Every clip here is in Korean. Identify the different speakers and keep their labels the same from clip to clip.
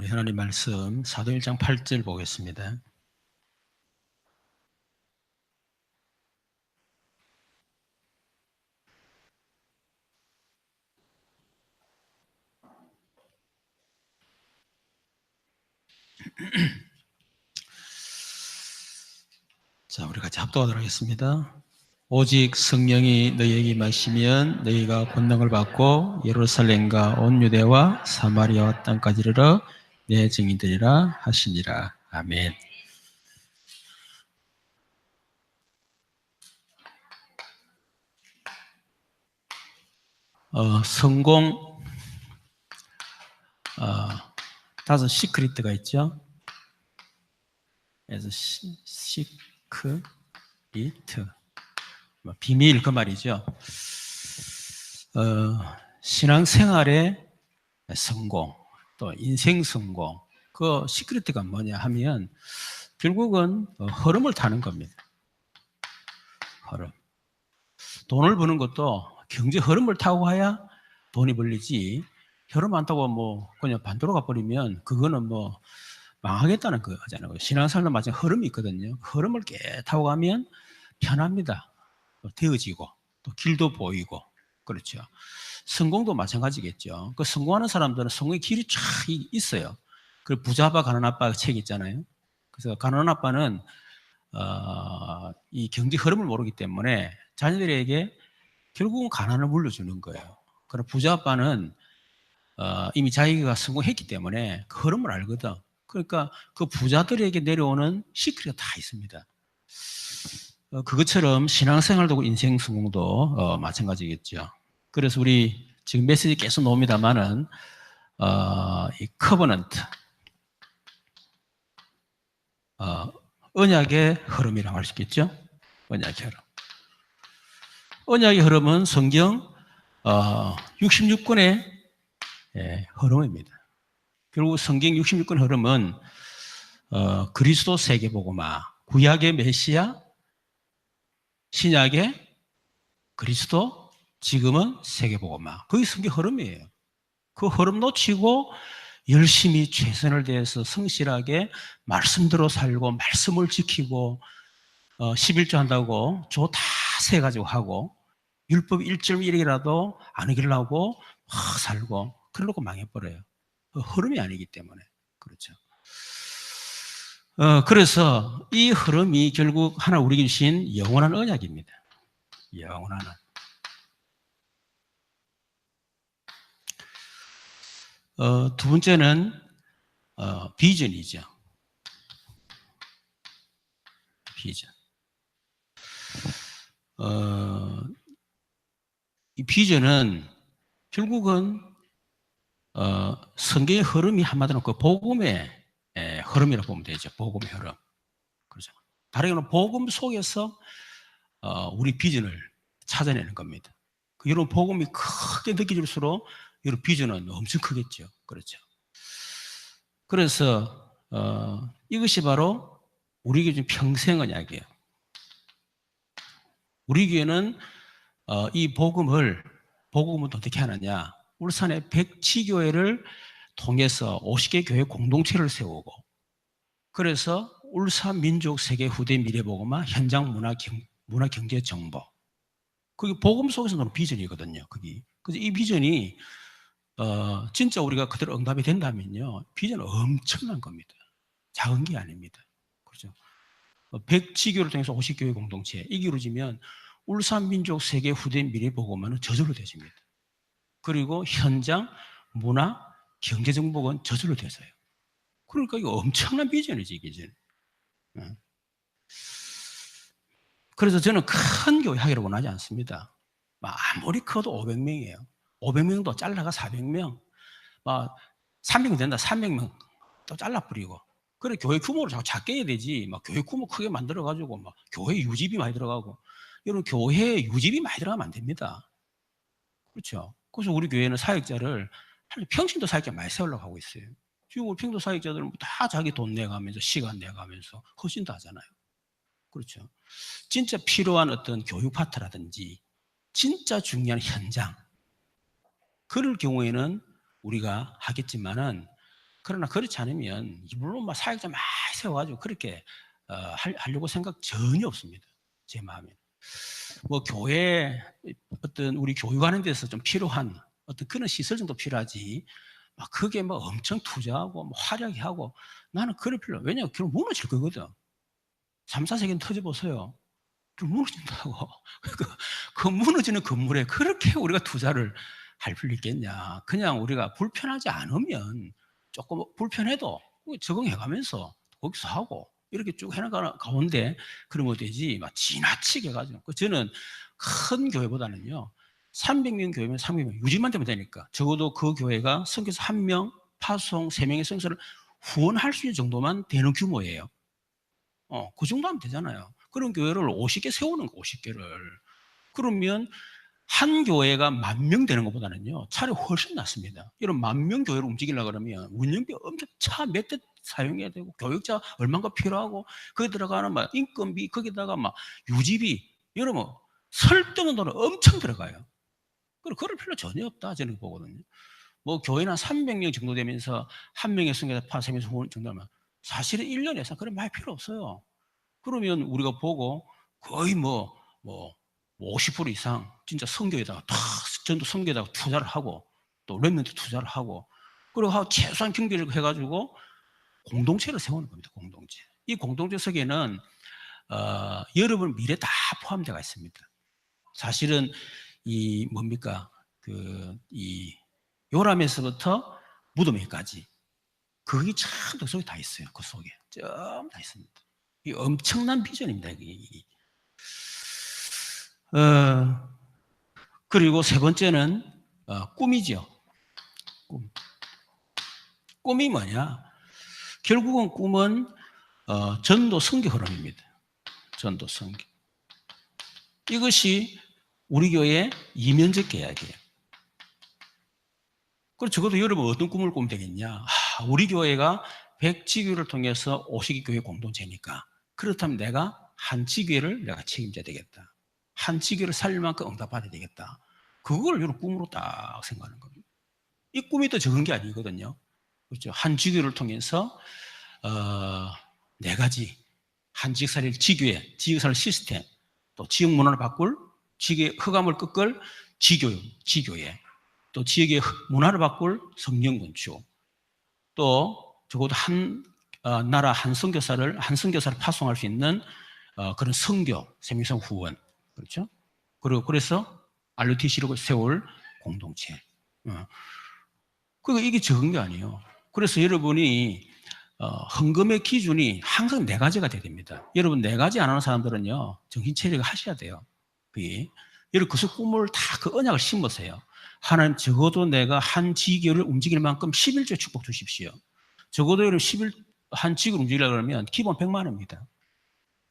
Speaker 1: 우리 하나님 말씀 사도 1장 8절 보겠습니다. 자, 우리 같이 합독하도록 하겠습니다. 오직 성령이 너희에게 임하시면 너희가 권능을 받고 예루살렘과 온 유대와 사마리아와 땅까지 이르러 내 증인되리라 하시니라. 아멘. 성공 다섯 시크릿가 있죠. 그래서 시크릿 비밀 그 말이죠. 신앙생활의 성공 또 인생 성공 그 시크릿가 뭐냐 하면 결국은 흐름을 타는 겁니다. 흐름. 돈을 버는 것도 경제 흐름을 타고 가야 돈이 벌리지 흐름 안 타고 뭐 그냥 반대로 가버리면 그거는 뭐 망하겠다는 거잖아요. 신앙생활도 마찬가지 흐름이 있거든요. 흐름을 깨 타고 가면 편합니다. 또 되어지고 또 길도 보이고 그렇죠. 성공도 마찬가지겠죠. 그 성공하는 사람들은 성공의 길이 쫙 있어요. 그 부자 아빠 가난한 아빠 책 있잖아요. 그래서 가난한 아빠는 이 경제 흐름을 모르기 때문에 자녀들에게 결국은 가난을 물려주는 거예요. 그럼 부자 아빠는 이미 자기가 성공했기 때문에 그 흐름을 알거든. 그러니까 그 부자들에게 내려오는 시크릿이 다 있습니다. 그것처럼 신앙생활도 인생 성공도 마찬가지겠죠. 그래서 우리 지금 메시지 계속 나옵니다만은 이 커버넌트 언약의 흐름이라고 할 수 있겠죠. 언약의 흐름. 언약의 흐름은 성경 66권의 흐름입니다. 결국 성경 66권 흐름은 그리스도 세계복음화, 구약의 메시아, 신약의 그리스도, 지금은 세계복음화. 그게 성경 흐름이에요. 그 흐름 놓치고 열심히 최선을 다해서 성실하게 말씀대로 살고 말씀을 지키고 11조 한다고 조 다 세가지고 하고 율법 1.1이라도 안 어기려고 막 살고 그러고 망해버려요. 그 흐름이 아니기 때문에. 그렇죠. 그래서 이 흐름이 결국 하나 우리에게 주신 영원한 언약입니다. 영원한 두 번째는 비전이죠. 비전. 이 비전은 결국은 성경의 흐름이 한마디로 그 복음의 흐름이라고 보면 되죠. 복음의 흐름. 그렇죠. 다른 경우는 복음 속에서 우리 비전을 찾아내는 겁니다. 여러분 복음이 크게 느껴질수록 여러분 비전은 엄청 크겠죠. 그렇죠. 그래서 이것이 바로 우리 교회 평생 언약이에요. 우리 교회는 이 복음을 어떻게 하느냐? 울산의 백치교회를 통해서 50개 교회 공동체를 세우고 그래서 울산 민족 세계 후대 미래복음화 현장 문화 경제 정보 그게 복음 속에서 나오는 비전이거든요. 그게. 그래서 이 비전이 진짜 우리가 그대로 응답이 된다면요. 비전은 엄청난 겁니다. 작은 게 아닙니다. 그렇죠. 백지교를 통해서 50교회 공동체 이게 이루어지면 울산 민족 세계 후대 미래복음화는 저절로 되집니다. 그리고 현장 문화 경제 정보는 저절로 되서요. 그러니까 이거 엄청난 비전이지 이게. 그래서 저는 큰 교회 하기를 원하지 않습니다. 아무리 커도 500명이에요. 500명도 잘라가 400명, 300명 된다 300명 또 잘라버리고. 그래 교회 규모를 자꾸 작게 해야 되지. 교회 규모 크게 만들어가지고 교회 유지비 많이 들어가고. 여러분 교회 유지비 많이 들어가면 안 됩니다. 그렇죠. 그래서 우리 교회는 사역자를 평신도 사역자 많이 세우려고 하고 있어요. 지금 우리 평도 사역자들은 다 자기 돈 내가면서 시간 내가면서 헌신도 하잖아요. 그렇죠. 진짜 필요한 어떤 교육 파트라든지 진짜 중요한 현장 그럴 경우에는 우리가 하겠지만은 그러나 그렇지 않으면 물론 막 사역자 많이 세워가지고 그렇게 하려고 생각 전혀 없습니다. 제 마음에. 뭐 교회 어떤 우리 교육하는 데서 좀 필요한 어떤 그런 시설 정도 필요하지. 막 그게 뭐 엄청 투자하고 뭐 화려하게 하고 나는 그럴 필요. 왜냐하면 그럼 무너질 거거든. 3, 4세기는 터져보세요. 그럼 무너진다고. 그, 그 무너지는 건물에 그렇게 우리가 투자를 할 필요 있겠냐. 그냥 우리가 불편하지 않으면 조금 불편해도 적응해가면서 거기서 하고 이렇게 쭉 해나가는 가운데 그러면 되지 막 지나치게 해가지고. 저는 큰 교회보다는요 300명 교회면 300명 유지만 되면 되니까 적어도 그 교회가 성교사 1명 파송 3명의 성서를 후원할 수 있는 정도만 되는 규모예요. 그 정도 하면 되잖아요. 그런 교회를 50개 세우는 거, 50개를. 그러면 한 교회가 10,000명 되는 것보다는요, 차라리 훨씬 낫습니다. 이런 10,000명 교회를 움직이려고 그러면 운영비 엄청 차 몇 대 사용해야 되고, 교육자 얼마가 필요하고, 거기 들어가는 막 인건비, 거기다가 막 유지비, 여러분, 설득는 돈은 엄청 들어가요. 그리고 그럴 필요 전혀 없다, 저는 보거든요. 뭐 교회는 300명 정도 되면서 한 명의 성교사 파송에서 후원 정도면 사실은 1년 예산 그런 많이 필요 없어요. 그러면 우리가 보고 거의 뭐 50% 이상 진짜 선교에다가 다 전도 선교에다가 투자를 하고 또 랩런트 투자를 하고 그리고 최소한 경비를 해가지고 공동체를 세우는 겁니다. 공동체. 이 공동체 속에는 여러분 미래 다 포함되어 있습니다. 사실은 이 뭡니까 이 요람에서부터 무덤에까지 그게 참 그 속에 다 있어요. 그 속에 좀 다 있습니다. 이 엄청난 비전입니다. 그리고 세 번째는 꿈이죠. 꿈. 꿈이 뭐냐? 결국은 꿈은 전도 선교 흐름입니다. 전도 선교. 이것이 우리 교회의 이면적 계약이에요. 그리고 적어도 여러분 어떤 꿈을 꾸면 되겠냐? 우리 교회가 100지교를 통해서 50교회 공동체니까 그렇다면 내가 한 지교회를 내가 책임져야 되겠다. 한 지교를 살릴 만큼 응답받아야 되겠다. 그걸 여러분 꿈으로 딱 생각하는 겁니다. 이 꿈이 더 적은 게 아니거든요. 그렇죠? 한 지교를 통해서 네 가지 한 지역사를 지교회, 지역사를 시스템, 또 지역 문화를 바꿀 지역의 흑암을 꺾을 지교회, 또 지역의 문화를 바꿀 성령 건축, 또 적어도 한 나라 한 선교사를 파송할 수 있는 그런 선교 생명성 후원, 그렇죠? 그리고 그래서 RUTC를 세울 공동체. 그러니까 이게 적은 게 아니에요. 그래서 여러분이 헌금의 기준이 항상 네 가지가 돼야 됩니다. 여러분 네 가지 안 하는 사람들은요 정신 차리고 하셔야 돼요. 여러분 그 꿈을 다 그 언약을 심으세요. 하나님 적어도 내가 한 지교를 움직일 만큼 11조 축복 주십시오. 적어도 여러분 한 지교를 움직이려고 그러면 기본 100만 원입니다.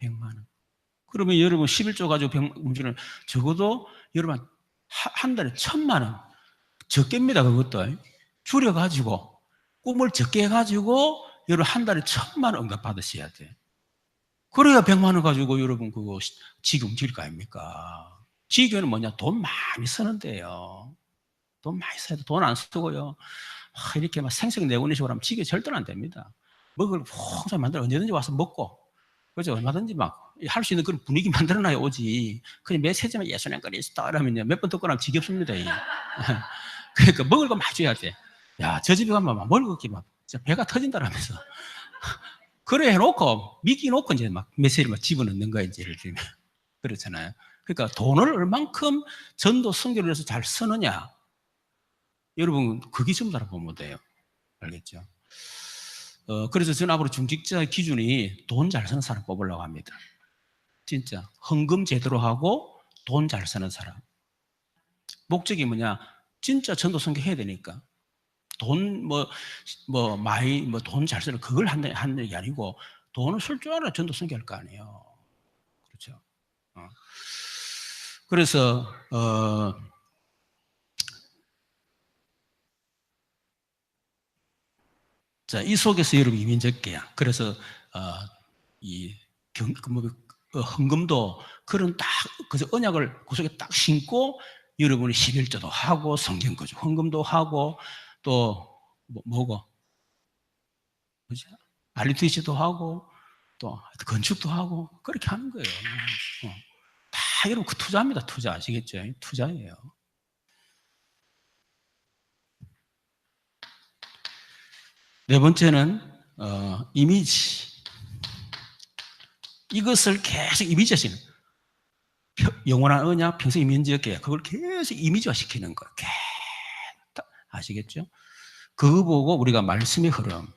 Speaker 1: 100만 원. 그러면 여러분 11조 가지고 움직이면 적어도 여러분 한 달에 1,000만 원. 적게입니다. 그것도. 줄여가지고 꿈을 적게 해가지고 여러분 한 달에 1,000만 원 응답 받으셔야 돼. 그래야 100만 원 가지고 여러분 그거 지교 움직일 거 아닙니까? 지교는 뭐냐? 돈 많이 쓰는데요. 돈 많이 써야 돼. 돈 안 쓰고요. 이렇게 막 생색내고니식으로 하면 지교 절대로 안 됩니다. 먹을 풍성히 만들어 언제든지 와서 먹고 그죠? 얼마든지 막 할 수 있는 그런 분위기 만들어놔야 오지. 그냥 메시지만 예수님 그리스도 이러면 몇 번 듣고 나면 지겹습니다. 그러니까 먹을 거 많이 줘야 돼. 야, 저 집에 가면 막 먹을 거 막 배가 터진다라면서. 그래 해놓고 미끼 놓고 이제 막 메시지를 막 집어넣는 거야 이제 예를 들면 그렇잖아요. 그러니까 돈을 얼만큼 전도 선교를 해서 잘 쓰느냐, 여러분 그게 전부 다 보면 돼요. 알겠죠? 그래서 저는 앞으로 중직자 기준이 돈 잘 쓰는 사람 뽑으려고 합니다. 진짜 헌금 제대로 하고 돈 잘 쓰는 사람. 목적이 뭐냐? 진짜 전도 선교 해야 되니까. 돈 많이 돈 잘 쓰는 그걸 하는 게 아니고 돈을 쓸 줄 알아 전도 선교할 거 아니에요. 그렇죠? 그래서 자, 이 속에서 여러분 이민적 계약. 그래서 이 헌금도 그런 딱 그래서 언약을 그 속에 딱 심고 여러분이 11조도 하고 성경거주 헌금도 하고 또 뭐고 그죠? RTC도 하고 또 건축도 하고 그렇게 하는 거예요. 다 여러분 그 투자입니다. 투자 아시겠죠? 투자예요. 네 번째는 이미지. 이것을 계속 이미지화시키는 영원한 언약, 평생 이면지였게 그걸 계속 이미지화 시키는 거예요. 계속 아시겠죠? 그거 보고 우리가 말씀의 흐름이라고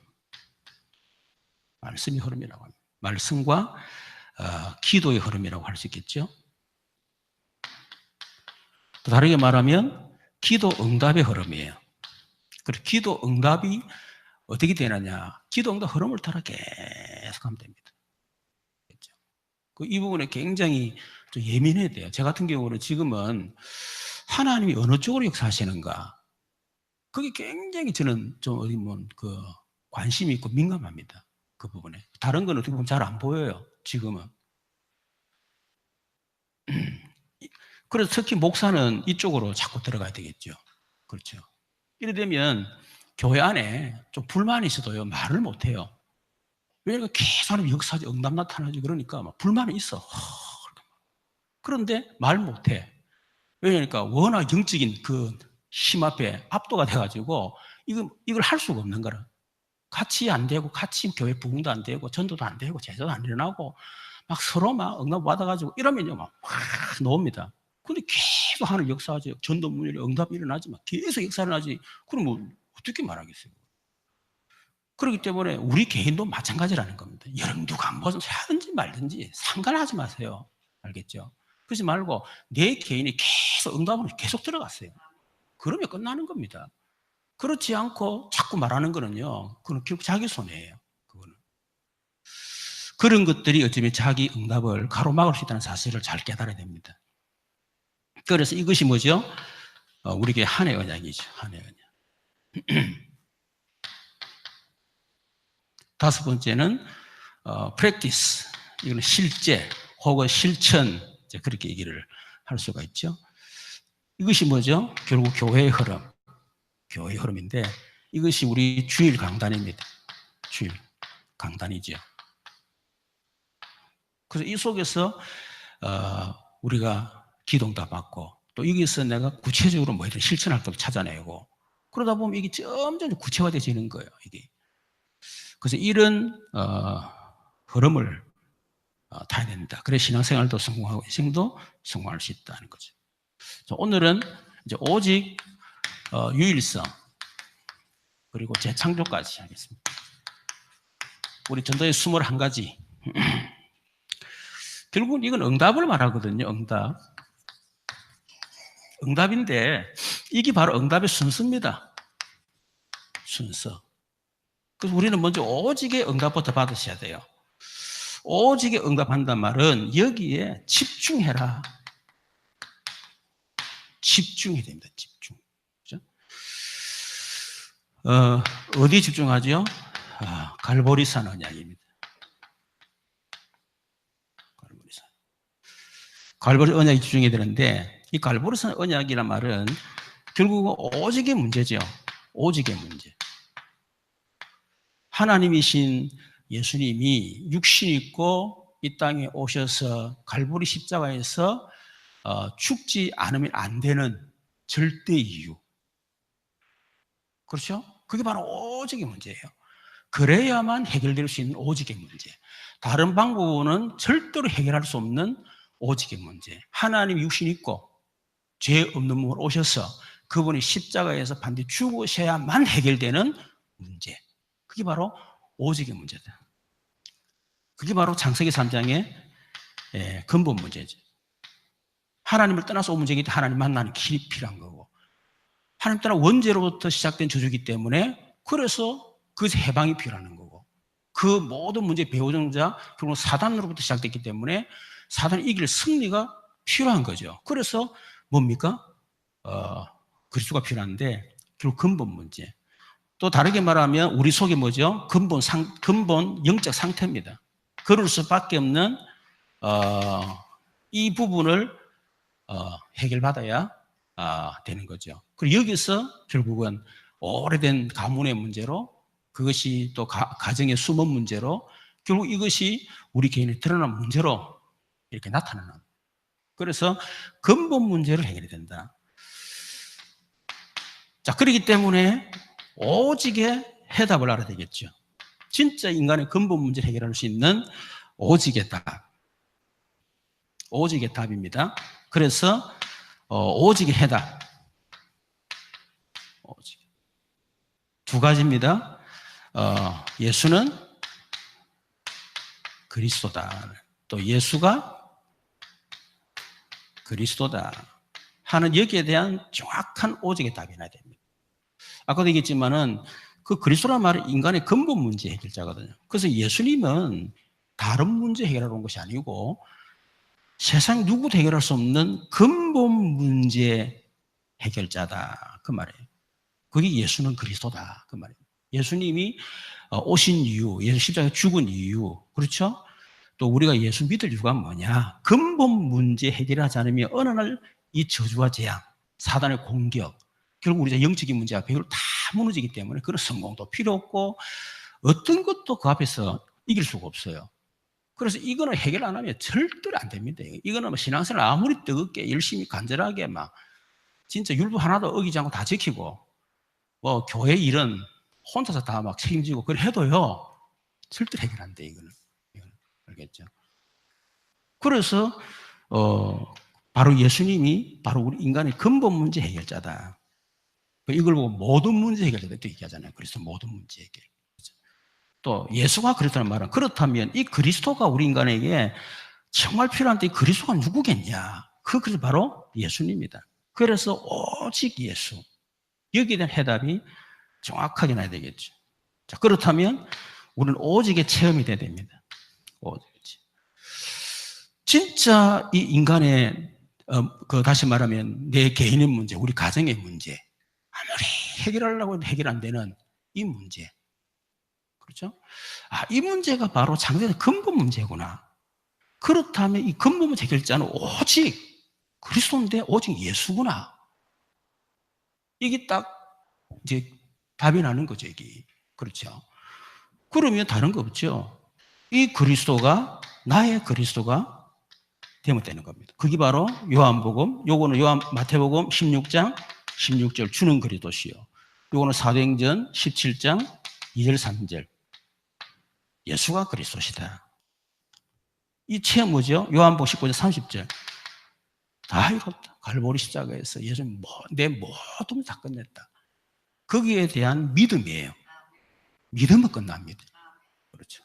Speaker 1: 합니다. 말씀과 기도의 흐름이라고 할 수 있겠죠? 또 다르게 말하면 기도 응답의 흐름이에요. 그리고 기도 응답이 어떻게 되느냐? 기도 응답 흐름을 따라 계속 하면 됩니다. 그렇죠? 이 부분에 굉장히 좀 예민해야 돼요. 제 같은 경우는 지금은 하나님이 어느 쪽으로 역사하시는가? 그게 굉장히 저는 좀 어디 보면 관심이 있고 민감합니다. 그 부분에. 다른 건 어떻게 보면 잘 안 보여요. 지금은. 그래서 특히 목사는 이쪽으로 자꾸 들어가야 되겠죠. 그렇죠. 이래 되면 교회 안에 좀 불만이 있어도요, 말을 못 해요. 왜냐면 계속 하나님 역사하지, 응답 나타나지, 그러니까 막 불만이 있어. 그런데 말 못 해. 왜냐니까 워낙 영적인 그 힘 앞에 압도가 돼가지고 이걸 할 수가 없는 거라. 같이 안 되고, 같이 교회 부흥도 안 되고, 전도도 안 되고, 제도도 안 일어나고, 막 서로 막 응답 받아가지고 이러면요, 막 놓습니다. 근데 계속 하는 역사하지, 전도 문율이 응답이 일어나지, 막 계속 역사 일어나지. 그럼 뭐 어떻게 말하겠어요? 그렇기 때문에 우리 개인도 마찬가지라는 겁니다. 여러분 누가 무슨 하든지 말든지 상관하지 마세요. 알겠죠? 그러지 말고 내 개인이 계속 응답으로 계속 들어갔어요. 그러면 끝나는 겁니다. 그렇지 않고 자꾸 말하는 거는요, 그건 결국 자기 손해예요. 그거는. 그런 것들이 어쩌면 자기 응답을 가로막을 수 있다는 사실을 잘 깨달아야 됩니다. 그래서 이것이 뭐죠? 우리에게 한해 언약이죠. 한해 언약. 다섯 번째는 practice. 이거는 실제 혹은 실천, 그렇게 얘기를 할 수가 있죠. 이것이 뭐죠? 결국 교회의 흐름인데 이것이 우리 주일 강단입니다. 주일 강단이죠. 그래서 이 속에서 우리가 기도응답 받고 또 여기서 내가 구체적으로 뭐든 실천할 걸 찾아내고 그러다 보면 이게 점점 구체화되어지는 거예요. 이게. 그래서 이런 흐름을 타야 됩니다. 그래 신앙생활도 성공하고 인생도 성공할 수 있다는 거죠. 오늘은 이제 오직 유일성 그리고 재창조까지 하겠습니다. 우리 전도의 21가지. 결국은 이건 응답을 말하거든요. 응답인데 이게 바로 응답의 순서입니다. 순서. 그래서 우리는 먼저 오직의 응답부터 받으셔야 돼요. 오직의 응답한단 말은 여기에 집중해라. 집중해야 됩니다. 집중. 그렇죠? 어디에 집중하죠? 갈보리산 언약입니다. 갈보리 언약에 집중해야 되는데 이 갈보리산 언약이란 말은 결국은 오직의 문제죠. 오직의 문제. 하나님이신 예수님이 육신 있고 이 땅에 오셔서 갈보리 십자가에서 죽지 않으면 안 되는 절대 이유. 그렇죠? 그게 바로 오직의 문제예요. 그래야만 해결될 수 있는 오직의 문제. 다른 방법은 절대로 해결할 수 없는 오직의 문제. 하나님 육신 있고 죄 없는 몸으로 오셔서 그분이 십자가에서 반드시 죽으셔야만 해결되는 문제. 그게 바로 오직의 문제다. 그게 바로 창세기 3장의 근본 문제죠. 하나님을 떠나서 온 문제이기 때문에 하나님 만나는 길이 필요한 거고 하나님 떠나 원죄로부터 시작된 저주이기 때문에 그래서 그것에 해방이 필요한 거고 그 모든 문제의 배후정자 결국 사단으로부터 시작됐기 때문에 사단을 이길 승리가 필요한 거죠. 그래서 뭡니까? 그리스도가 필요한데 결국 근본 문제. 또 다르게 말하면 우리 속에 뭐죠? 근본 영적 상태입니다. 그럴 수밖에 없는 이 부분을 해결받아야 되는 거죠. 그리고 여기서 결국은 오래된 가문의 문제로 그것이 또 가정의 숨은 문제로 결국 이것이 우리 개인에 드러난 문제로 이렇게 나타나는. 그래서 근본 문제를 해결해야 된다. 자, 그렇기 때문에 오직의 해답을 알아야 되겠죠. 진짜 인간의 근본 문제를 해결할 수 있는 오직의 답. 오직의 답입니다. 그래서 오직의 해답. 오직. 두 가지입니다. 예수는 그리스도다. 또 예수가 그리스도다 하는 여기에 대한 정확한 오직의 답이 나야 됩니다. 아까도 얘기했지만은 그 그리스도란 말은 인간의 근본 문제 해결자거든요. 그래서 예수님은 다른 문제 해결하러 온 것이 아니고 세상 누구도 해결할 수 없는 근본 문제 해결자다. 그 말이에요. 그게 예수는 그리스도다. 그 말이에요. 예수님이 오신 이유, 예수 십자가에 죽은 이유, 그렇죠? 또 우리가 예수 믿을 이유가 뭐냐? 근본 문제 해결하지 않으면 어느 날 이 저주와 재앙, 사단의 공격, 결국 우리가 영적인 문제 앞에 다 무너지기 때문에 그런 성공도 필요 없고 어떤 것도 그 앞에서 이길 수가 없어요. 그래서 이거는 해결 안 하면 절대로 안 됩니다. 이거는 뭐 신앙생활 아무리 뜨겁게 열심히 간절하게 막 진짜 율법 하나도 어기지 않고 다 지키고 뭐 교회 일은 혼자서 다 막 책임지고 그래 해도요 절대로 해결 안 돼. 이거는 알겠죠? 그래서 바로 예수님이 바로 우리 인간의 근본 문제 해결자다. 이걸 보고 모든 문제 해결자다 또 얘기하잖아요. 그래서 모든 문제 해결. 또 예수가 그렇다는 말은 그렇다면 이 그리스도가 우리 인간에게 정말 필요한데 이 그리스도가 누구겠냐? 그것이 바로 예수님입니다. 그래서 오직 예수. 여기에 대한 해답이 정확하게 나야 되겠죠. 자, 그렇다면 우리는 오직의 체험이 돼야 됩니다. 오직. 진짜 이 인간의 다시 말하면 내 개인의 문제, 우리 가정의 문제, 아무리 해결하려고 해도 해결 안 되는 이 문제, 그렇죠? 아, 이 문제가 바로 장세의 근본 문제구나. 그렇다면 이 근본 문제 해결자는 오직 그리스도인데 오직 예수구나. 이게 딱 이제 답이 나는 거죠, 이게. 그렇죠? 그러면 다른 거 없죠. 이 그리스도가 나의 그리스도가 되면 되는 겁니다. 그게 바로 요한복음, 요거는 마태복음 16장 16절 주는 그리스도시요. 요거는 사도행전 17장 2절 3절 예수가 그리스도시다. 이 체험 뭐죠? 요한복음 19장 30절 다 이뤘다. 갈보리 십자가에서 예수님 내 모든 다 끝냈다. 거기에 대한 믿음이에요. 믿음은 끝납니다. 그렇죠.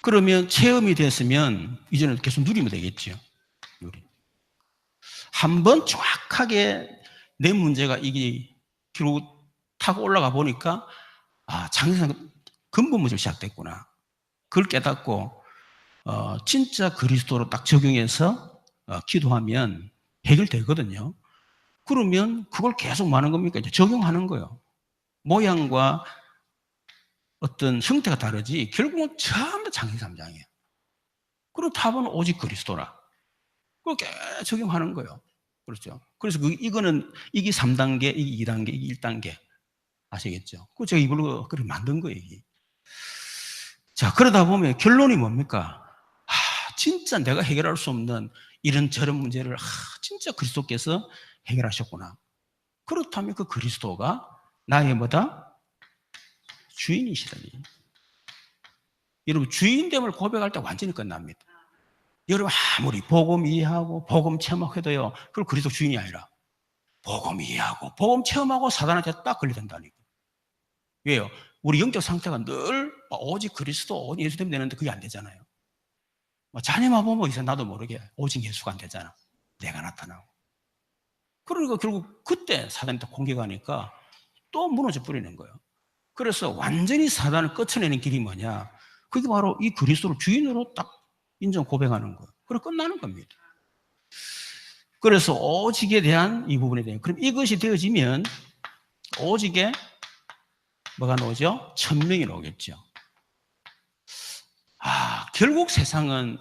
Speaker 1: 그러면 체험이 됐으면 이제는 계속 누리면 되겠죠. 한번 정확하게 내 문제가 이게 결국 타고 올라가 보니까 장세상 근본 문제가 시작됐구나. 그걸 깨닫고 진짜 그리스도로 딱 적용해서 기도하면 해결되거든요. 그러면 그걸 계속 뭐 하는 겁니까? 이제 적용하는 거예요. 모양과 어떤 형태가 다르지 결국은 전부 장세 3장이에요. 그럼 답은 오직 그리스도라. 그걸 계속 적용하는 거예요. 그렇죠. 그래서 이거는 이게 3단계, 이게 2단계, 이게 1단계. 아시겠죠? 그 제가 이걸로 그렇게 만든 거예요. 이게. 자, 그러다 보면 결론이 뭡니까? 진짜 내가 해결할 수 없는 이런 저런 문제를 진짜 그리스도께서 해결하셨구나. 그렇다면 그 그리스도가 나의 뭐다? 주인이시다니. 여러분, 주인됨을 고백할 때 완전히 끝납니다. 여러분, 아무리 복음 이해하고 복음 체험해도요, 그걸 그리스도 주인이 아니라 복음 이해하고 복음 체험하고 사단한테 딱 걸려든다니까. 왜요? 우리 영적 상태가 늘 오직 그리스도, 오직 예수 때문에 되는데 그게 안 되잖아요. 자녀만 보면 이제 나도 모르게 오직 예수가 안 되잖아. 내가 나타나고. 그러니까 결국 그때 사단이 또 공격하니까 또 무너져 버리는 거예요. 그래서 완전히 사단을 꺼쳐내는 길이 뭐냐? 그게 바로 이 그리스도를 주인으로 딱 인정 고백하는 거예요. 그래 끝나는 겁니다. 그래서 오직에 대한 이 부분에 대한 그럼 이것이 되어지면 오직에 뭐가 나오죠? 천명이 나오겠죠. 결국 세상은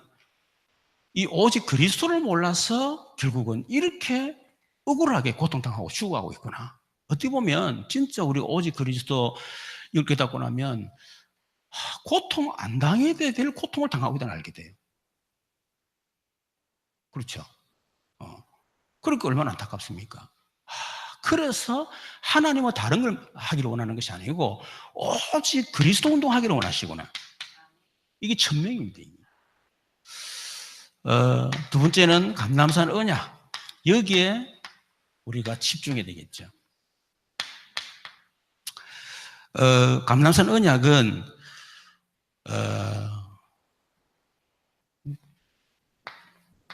Speaker 1: 이 오직 그리스도를 몰라서 결국은 이렇게 억울하게 고통당하고 죽어가고 있구나. 어떻게 보면 진짜 우리가 오직 그리스도 이걸 깨닫고 나면 고통 안 당해야 될 고통을 당하고 있다는 걸 알게 돼요. 그렇죠. 그러니까 얼마나 안타깝습니까? 그래서 하나님은 다른 걸 하기를 원하는 것이 아니고 오직 그리스도 운동하기를 원하시구나. 이게 천명입니다. 두 번째는 감람산 언약. 여기에 우리가 집중해야 되겠죠. 감람산 언약은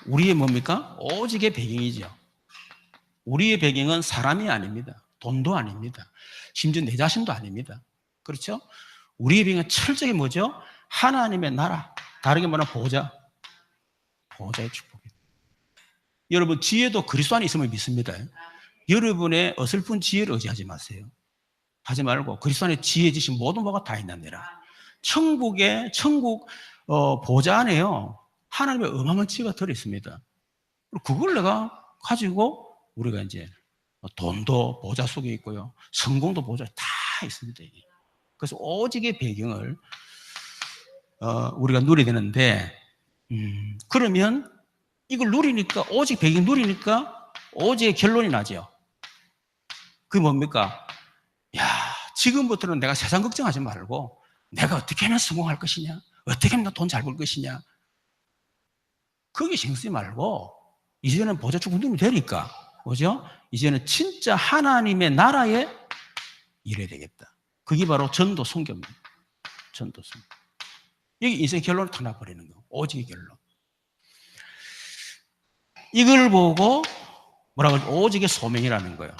Speaker 1: 우리의 뭡니까? 오직의 배경이죠. 우리의 배경은 사람이 아닙니다. 돈도 아닙니다. 심지어 내 자신도 아닙니다. 그렇죠? 우리의 배경은 철저히 뭐죠? 하나님의 나라. 다르게 말하면 보좌의 축복입니다. 여러분, 지혜도 그리스도 안에 있으면 믿습니다. 여러분의 어설픈 지혜를 의지하지 마세요. 하지 말고 그리스도 안에 지혜 지신 모든 바가 다 있느니라. 천국 보좌 안에요. 하나님의 어마어마한 지혜가 들어있습니다. 그걸 내가 가지고 우리가 이제 돈도 보좌 속에 있고요. 성공도 보좌에 다 있습니다. 그래서 오직의 배경을 우리가 누려야 되는데 그러면 이걸 누리니까 오직 배경 누리니까 오직의 결론이 나죠. 그게 뭡니까? 야, 지금부터는 내가 세상 걱정하지 말고 내가 어떻게 하면 성공할 것이냐? 어떻게 하면 돈 잘 벌 것이냐? 거기 신경 쓰지 말고 이제는 보좌 축복 누리면 되니까 뭐죠? 이제는 진짜 하나님의 나라에 일해야 되겠다. 그게 바로 전도 선교입니다. 전도 선교. 여기 인생의 결론을 다 나버리는 거. 오직의 결론. 이걸 보고 뭐라고 하죠? 오직의 소명이라는 거예요.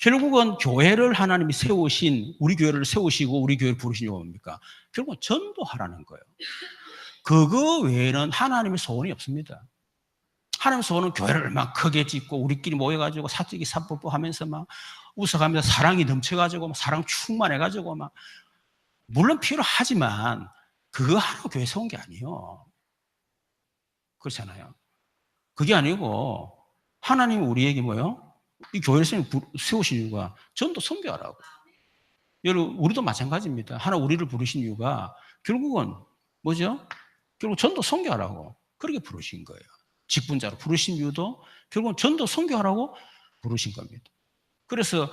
Speaker 1: 결국은 교회를 하나님이 세우신, 우리 교회를 세우시고 우리 교회를 부르신 이유가 뭡니까? 결국은 전도하라는 거예요. 그거 외에는 하나님의 소원이 없습니다. 하나님의 소원은 교회를 얼마나 크게 짓고 우리끼리 모여가지고 사적이 사뽀뽀하면서 막 웃어가면서 사랑이 넘쳐가지고 막 사랑 충만해가지고 막 물론 필요하지만 그거 하라고 교회 세운 게 아니에요. 그렇잖아요. 그게 아니고 하나님이 우리에게 뭐요? 이 교회를 세우신 이유가 전도 선교하라고. 여러분, 우리도 마찬가지입니다. 하나님 우리를 부르신 이유가 결국은 뭐죠? 결국 전도 선교하라고 그렇게 부르신 거예요. 직분자로 부르신 이유도 결국은 전도 선교하라고 부르신 겁니다. 그래서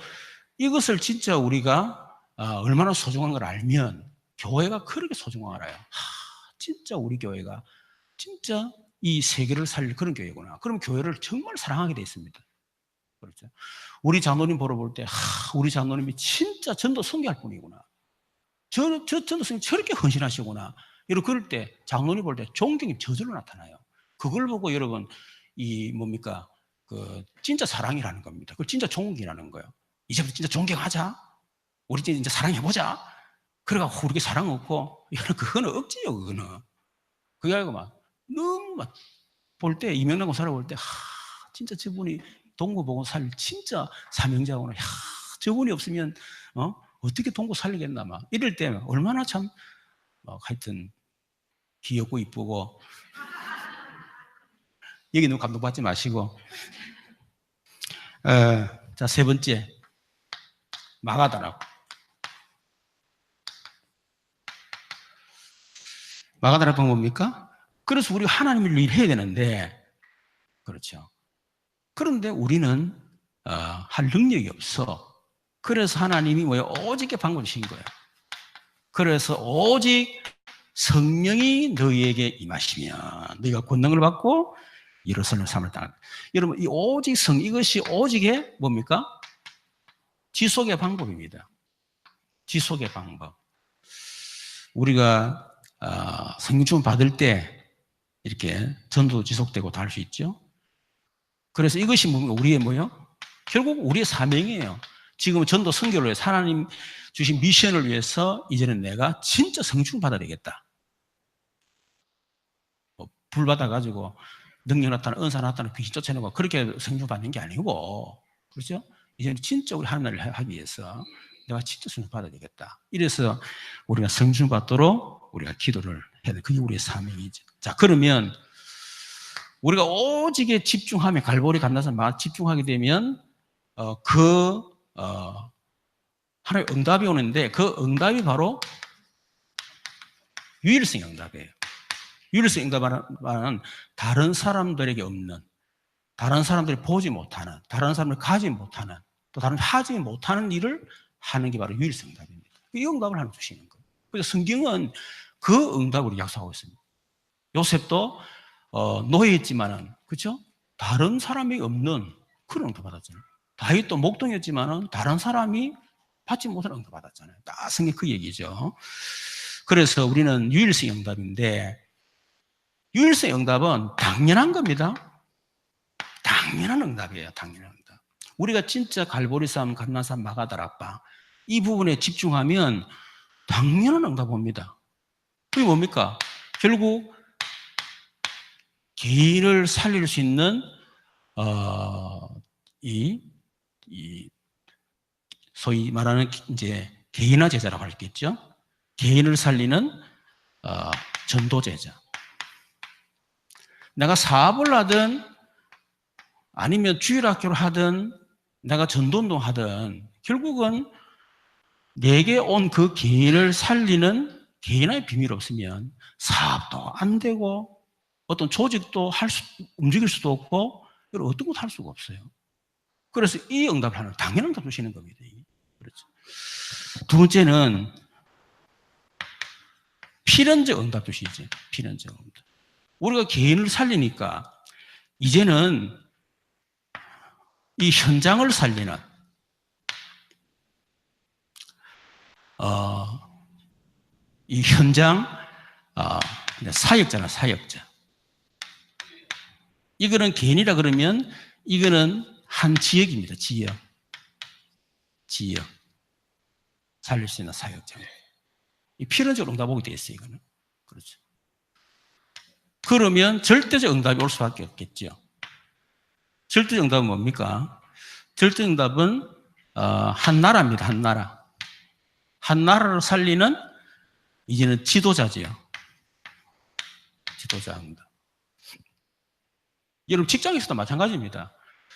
Speaker 1: 이것을 진짜 우리가 얼마나 소중한 걸 알면 교회가 그렇게 소중한 걸 알아요. 진짜 우리 교회가 진짜 이 세계를 살릴 그런 교회구나. 그럼 교회를 정말 사랑하게 돼 있습니다. 그렇죠. 우리 장로님 보러 볼 때, 우리 장로님이 진짜 전도 선교할 분이구나. 전도 선교님 저렇게 헌신하시구나. 여러분, 그럴 때 장로님 볼 때 존경이 저절로 나타나요. 그걸 보고 여러분, 이 뭡니까? 그 진짜 사랑이라는 겁니다. 그걸 진짜 존경이라는 거예요. 이제부터 진짜 존경하자. 우리 진짜 사랑해보자. 그래갖고 우리가 사랑 없고, 그거는 억지요, 그거는. 그게 아니고 막, 너무 막, 볼 때, 이명남 고사를 볼 때, 진짜 저분이 동구보건 살릴 진짜 사명자구나. 저분이 없으면, 어떻게 동구 살리겠나, 막. 이럴 때, 얼마나 참, 하여튼, 귀엽고 이쁘고, 여기 너무 감동받지 마시고. 자, 세 번째. 마가다라고. 마가다라는 뭡니까? 그래서 우리가 하나님을 일해야 되는데, 그렇죠. 그런데 우리는 할 능력이 없어. 그래서 하나님이 뭐예요? 오직의 방법을 주신 거예요. 그래서 오직 성령이 너희에게 임하시면 너희가 권능을 받고 예루살렘 삶을 따라. 여러분, 이 오직 이것이 오직의 뭡니까? 지속의 방법입니다. 지속의 방법. 우리가 성령 받을 때 이렇게 전도 지속되고 다 할 수 있죠. 그래서 이것이 우리의 뭐예요? 결국 우리의 사명이에요. 지금 전도 선교를 위해서 하나님 주신 미션을 위해서 이제는 내가 진짜 성충 받아야 되겠다. 불 받아가지고 능력 나타나, 은사 나타나, 귀신 쫓아내고 그렇게 성충 받는 게 아니고, 그렇죠? 이제는 진짜 우리 하나님을 하기 위해서 내가 진짜 성충 받아야 되겠다. 이래서 우리가 성충 받도록 우리가 기도를 해야 돼. 그게 우리의 사명이죠. 자, 그러면 우리가 오직에 집중하면 갈보리 감나산 집중하게 되면 하나의 응답이 오는데 그 응답이 바로 유일성 응답이에요. 유일성 응답은 다른 사람들에게 없는, 다른 사람들이 보지 못하는, 다른 사람들이 가지 못하는, 또 다른 하지 못하는 일을 하는 게 바로 유일성 응답입니다. 이 응답을 하나 주시는 거예요. 그래서 성경은 그 응답으로 약속하고 있습니다. 요셉도 노예였지만은, 그렇죠? 다른 사람이 없는 그런 응답 받았잖아요. 다윗도 목동이었지만은 다른 사람이 받지 못한 응답 받았잖아요. 딱 성경 그 얘기죠. 그래서 우리는 유일성 응답인데, 유일성 응답은 당연한 겁니다. 당연한 응답이에요. 당연한 응답. 우리가 진짜 갈보리산, 감난산, 마가다락방 이 부분에 집중하면 당연한 응답 옵니다. 그게 뭡니까? 결국 개인을 살릴 수 있는 이 소위 말하는 이제 개인화 제자라고 할겠죠. 개인을 살리는 전도 제자. 내가 사업을 하든 아니면 주일학교를 하든 내가 전도운동 하든 결국은 내게 온 그 개인을 살리는 개인의 비밀이 없으면 사업도 안 되고 어떤 조직도 움직일 수도 없고 어떤 것도 할 수가 없어요. 그래서 이 응답을 하는 당연한 응답 주시는 겁니다. 그렇죠. 두 번째는 필연적 응답 주시죠. 필연적 응답. 우리가 개인을 살리니까 이제는 이 현장을 살리는 이 현장 사역자나 사역자. 이거는 개인이라 그러면 이거는 한 지역입니다. 지역. 살릴 수 있는 사역자. 이 필연적 응답 오게 돼 있어요. 이거는. 그렇죠. 그러면 절대적 응답이 올 수밖에 없겠죠. 절대적 응답은 뭡니까? 절대적 응답은 한 나라입니다. 한 나라. 한 나라를 살리는 이제는 지도자지요. 지도자입니다. 여러분 직장에서도 마찬가지입니다.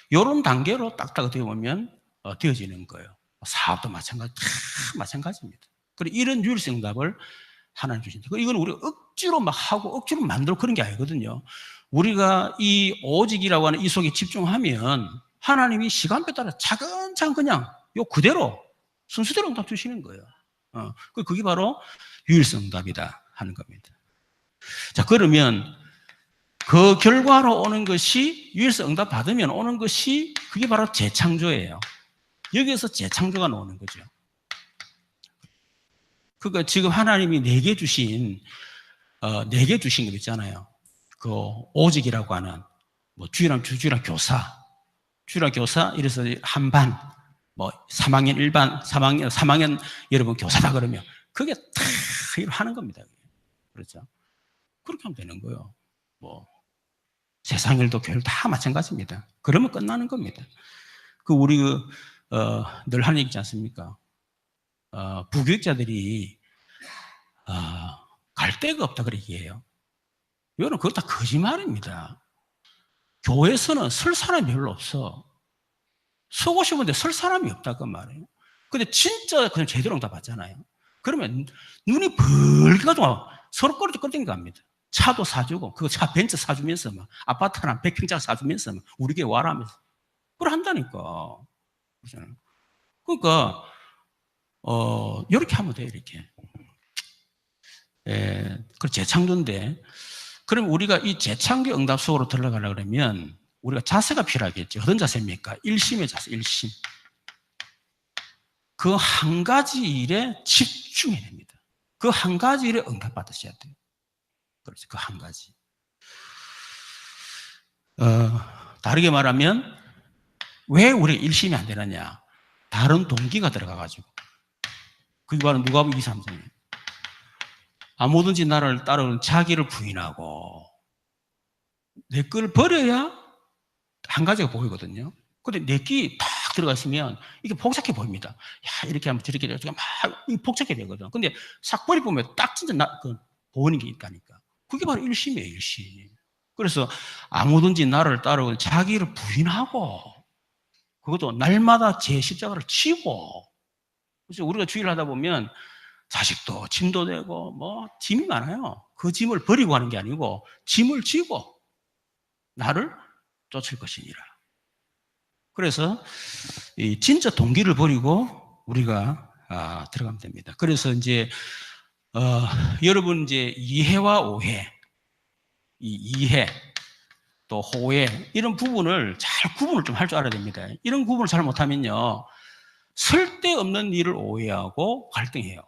Speaker 1: 이런 단계로 딱딱 어떻게 보면 되어지는 거예요. 사업도 마찬가지입니다. 그리고 이런 유일성 응답을 하나님 주신다. 이건 우리가 억지로 막 하고 억지로 만들고 그런 게 아니거든요. 우리가 이 오직이라고 하는 이 속에 집중하면 하나님이 시간표에 따라 차근차근 그냥 요 그대로 순수대로 응답 주시는 거예요. 그게 바로 유일성 응답이다 하는 겁니다. 자, 그러면 그 결과로 오는 것이 유일성 응답 받으면 오는 것이 그게 바로 재창조예요. 여기에서 재창조가 나오는 거죠. 그러니까 지금 하나님이 내게 주신 거 있잖아요. 그 오직이라고 하는 뭐 주일학 교사 이래서 한 반, 뭐 3학년 1반, 3학년 여러분 교사다 그러면 그게 다 하는 겁니다. 그렇죠? 그렇게 하면 되는 거예요. 뭐 세상 일도 교회를 다 마찬가지입니다. 그러면 끝나는 겁니다. 우리 늘 하는 얘기 있지 않습니까? 부교육자들이 갈 데가 없다 그렇게 얘기해요. 이거는 그거 다 거짓말입니다. 교회에서는 설 사람이 별로 없어. 서고 싶은데 설 사람이 없다고 말이에요. 근데 진짜 그냥 제대로 응답 받잖아요. 그러면 눈이 벌게가지고 서로 끌어당겨 갑니다. 차도 사주고, 그거 차 벤츠 사주면서 막, 아파트 하나 100평짜리 사주면서 막, 우리 교회 와라 하면서. 그걸 한다니까. 그러니까, 이렇게 하면 돼요, 이렇게. 그 재창조인데, 그럼 우리가 이 재창조 응답 속으로 들어가려고 그러면, 우리가 자세가 필요하겠죠. 어떤 자세입니까? 일심의 자세, 일심. 그 한 가지 일에 집중해야 됩니다. 그 한 가지 일에 응답 받으셔야 돼요. 그렇죠. 그 한 가지. 다르게 말하면 왜 우리가 일심이 안 되느냐? 다른 동기가 들어가가지고. 그게 바로 누가복음 2:3절이에요. 아무든지 나를 따르는 자기를 부인하고 내 걸 버려야 한 가지가 보이거든요. 근데 내 끼 딱 들어가 있으면 이게 복잡해 보입니다. 야, 이렇게 하면 저렇게 되고 막 복잡해 되거든. 근데 싹 버리보면 딱 진짜 보이는 게 있다니까. 그게 바로 일심이에요, 일심. 그래서 아무든지 나를 따르고 자기를 부인하고 그것도 날마다 제 십자가를 지고. 그래서 우리가 주의를 하다 보면 자식도 짐도 되고 뭐 짐이 많아요. 그 짐을 버리고 하는 게 아니고 짐을 지고 나를 쫓을 것이니라. 그래서 이 진짜 동기를 버리고 우리가 들어가면 됩니다. 그래서 이제 여러분 이제 이해와 오해, 이 이해 또 호해 이런 부분을 잘 구분을 좀 할 줄 알아야 됩니다. 이런 구분을 잘 못하면요 쓸데없는 일을 오해하고 갈등해요.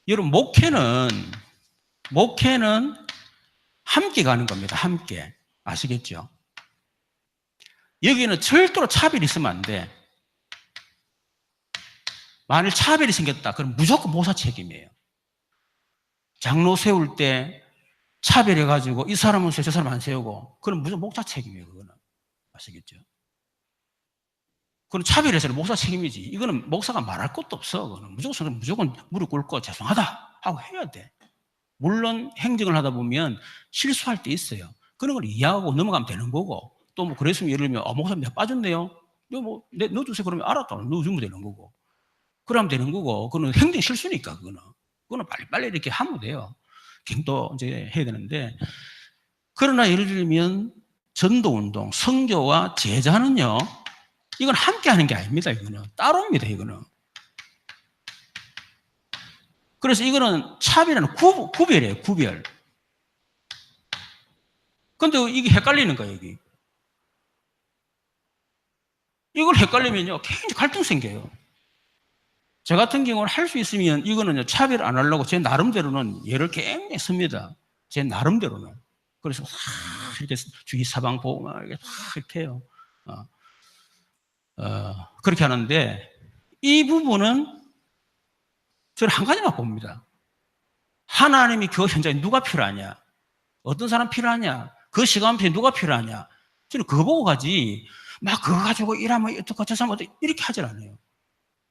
Speaker 1: 여러분 목회는 함께 가는 겁니다. 함께. 아시겠죠? 여기는 절대로 차별이 있으면 안 돼. 만일 차별이 생겼다 그럼 무조건 목사 책임이에요. 장로 세울 때 차별해가지고 이 사람은 세우고 저 사람 안 세우고 그럼 무조건 목사 책임이에요. 그거는. 아시겠죠? 그건 차별해서는 목사 책임이지. 이거는 목사가 말할 것도 없어. 그거는 무조건 무릎 꿇고 죄송하다 하고 해야 돼. 물론 행정을 하다 보면 실수할 때 있어요. 그런 걸 이해하고 넘어가면 되는 거고 또 뭐 그랬으면 예를 들면 목사님 내가 빠졌네요. 넣어주세요. 그러면 알았다. 넣어주면 되는 거고 그러면 되는 거고 그거는 행정 실수니까 그거는 빨리빨리 이렇게 하면 돼요. 또 이제 해야 되는데 그러나 예를 들면 전도운동, 선교와 제자는요 이건 함께 하는 게 아닙니다. 이거는 따로입니다. 이거는. 그래서 이거는 차별하는 구별이에요. 구별. 근데 이게 헷갈리는 거예요. 여기. 이걸 헷갈리면요 굉장히 갈등 생겨요. 저 같은 경우는 할 수 있으면 이거는 차별 안 하려고 제 나름대로는 예를 굉장히 씁니다. 제 나름대로는. 그래서 이렇게 주의 사방 보고 이렇게 해요. 그렇게 하는데 이 부분은 저는 한 가지만 봅니다. 하나님이 그 현장에 누가 필요하냐? 어떤 사람 필요하냐? 그 시간표에 누가 필요하냐? 저는 그거 보고 가지 막 그거 가지고 일하면 어떡하 저 사람 어떡하 이렇게 하질 않아요.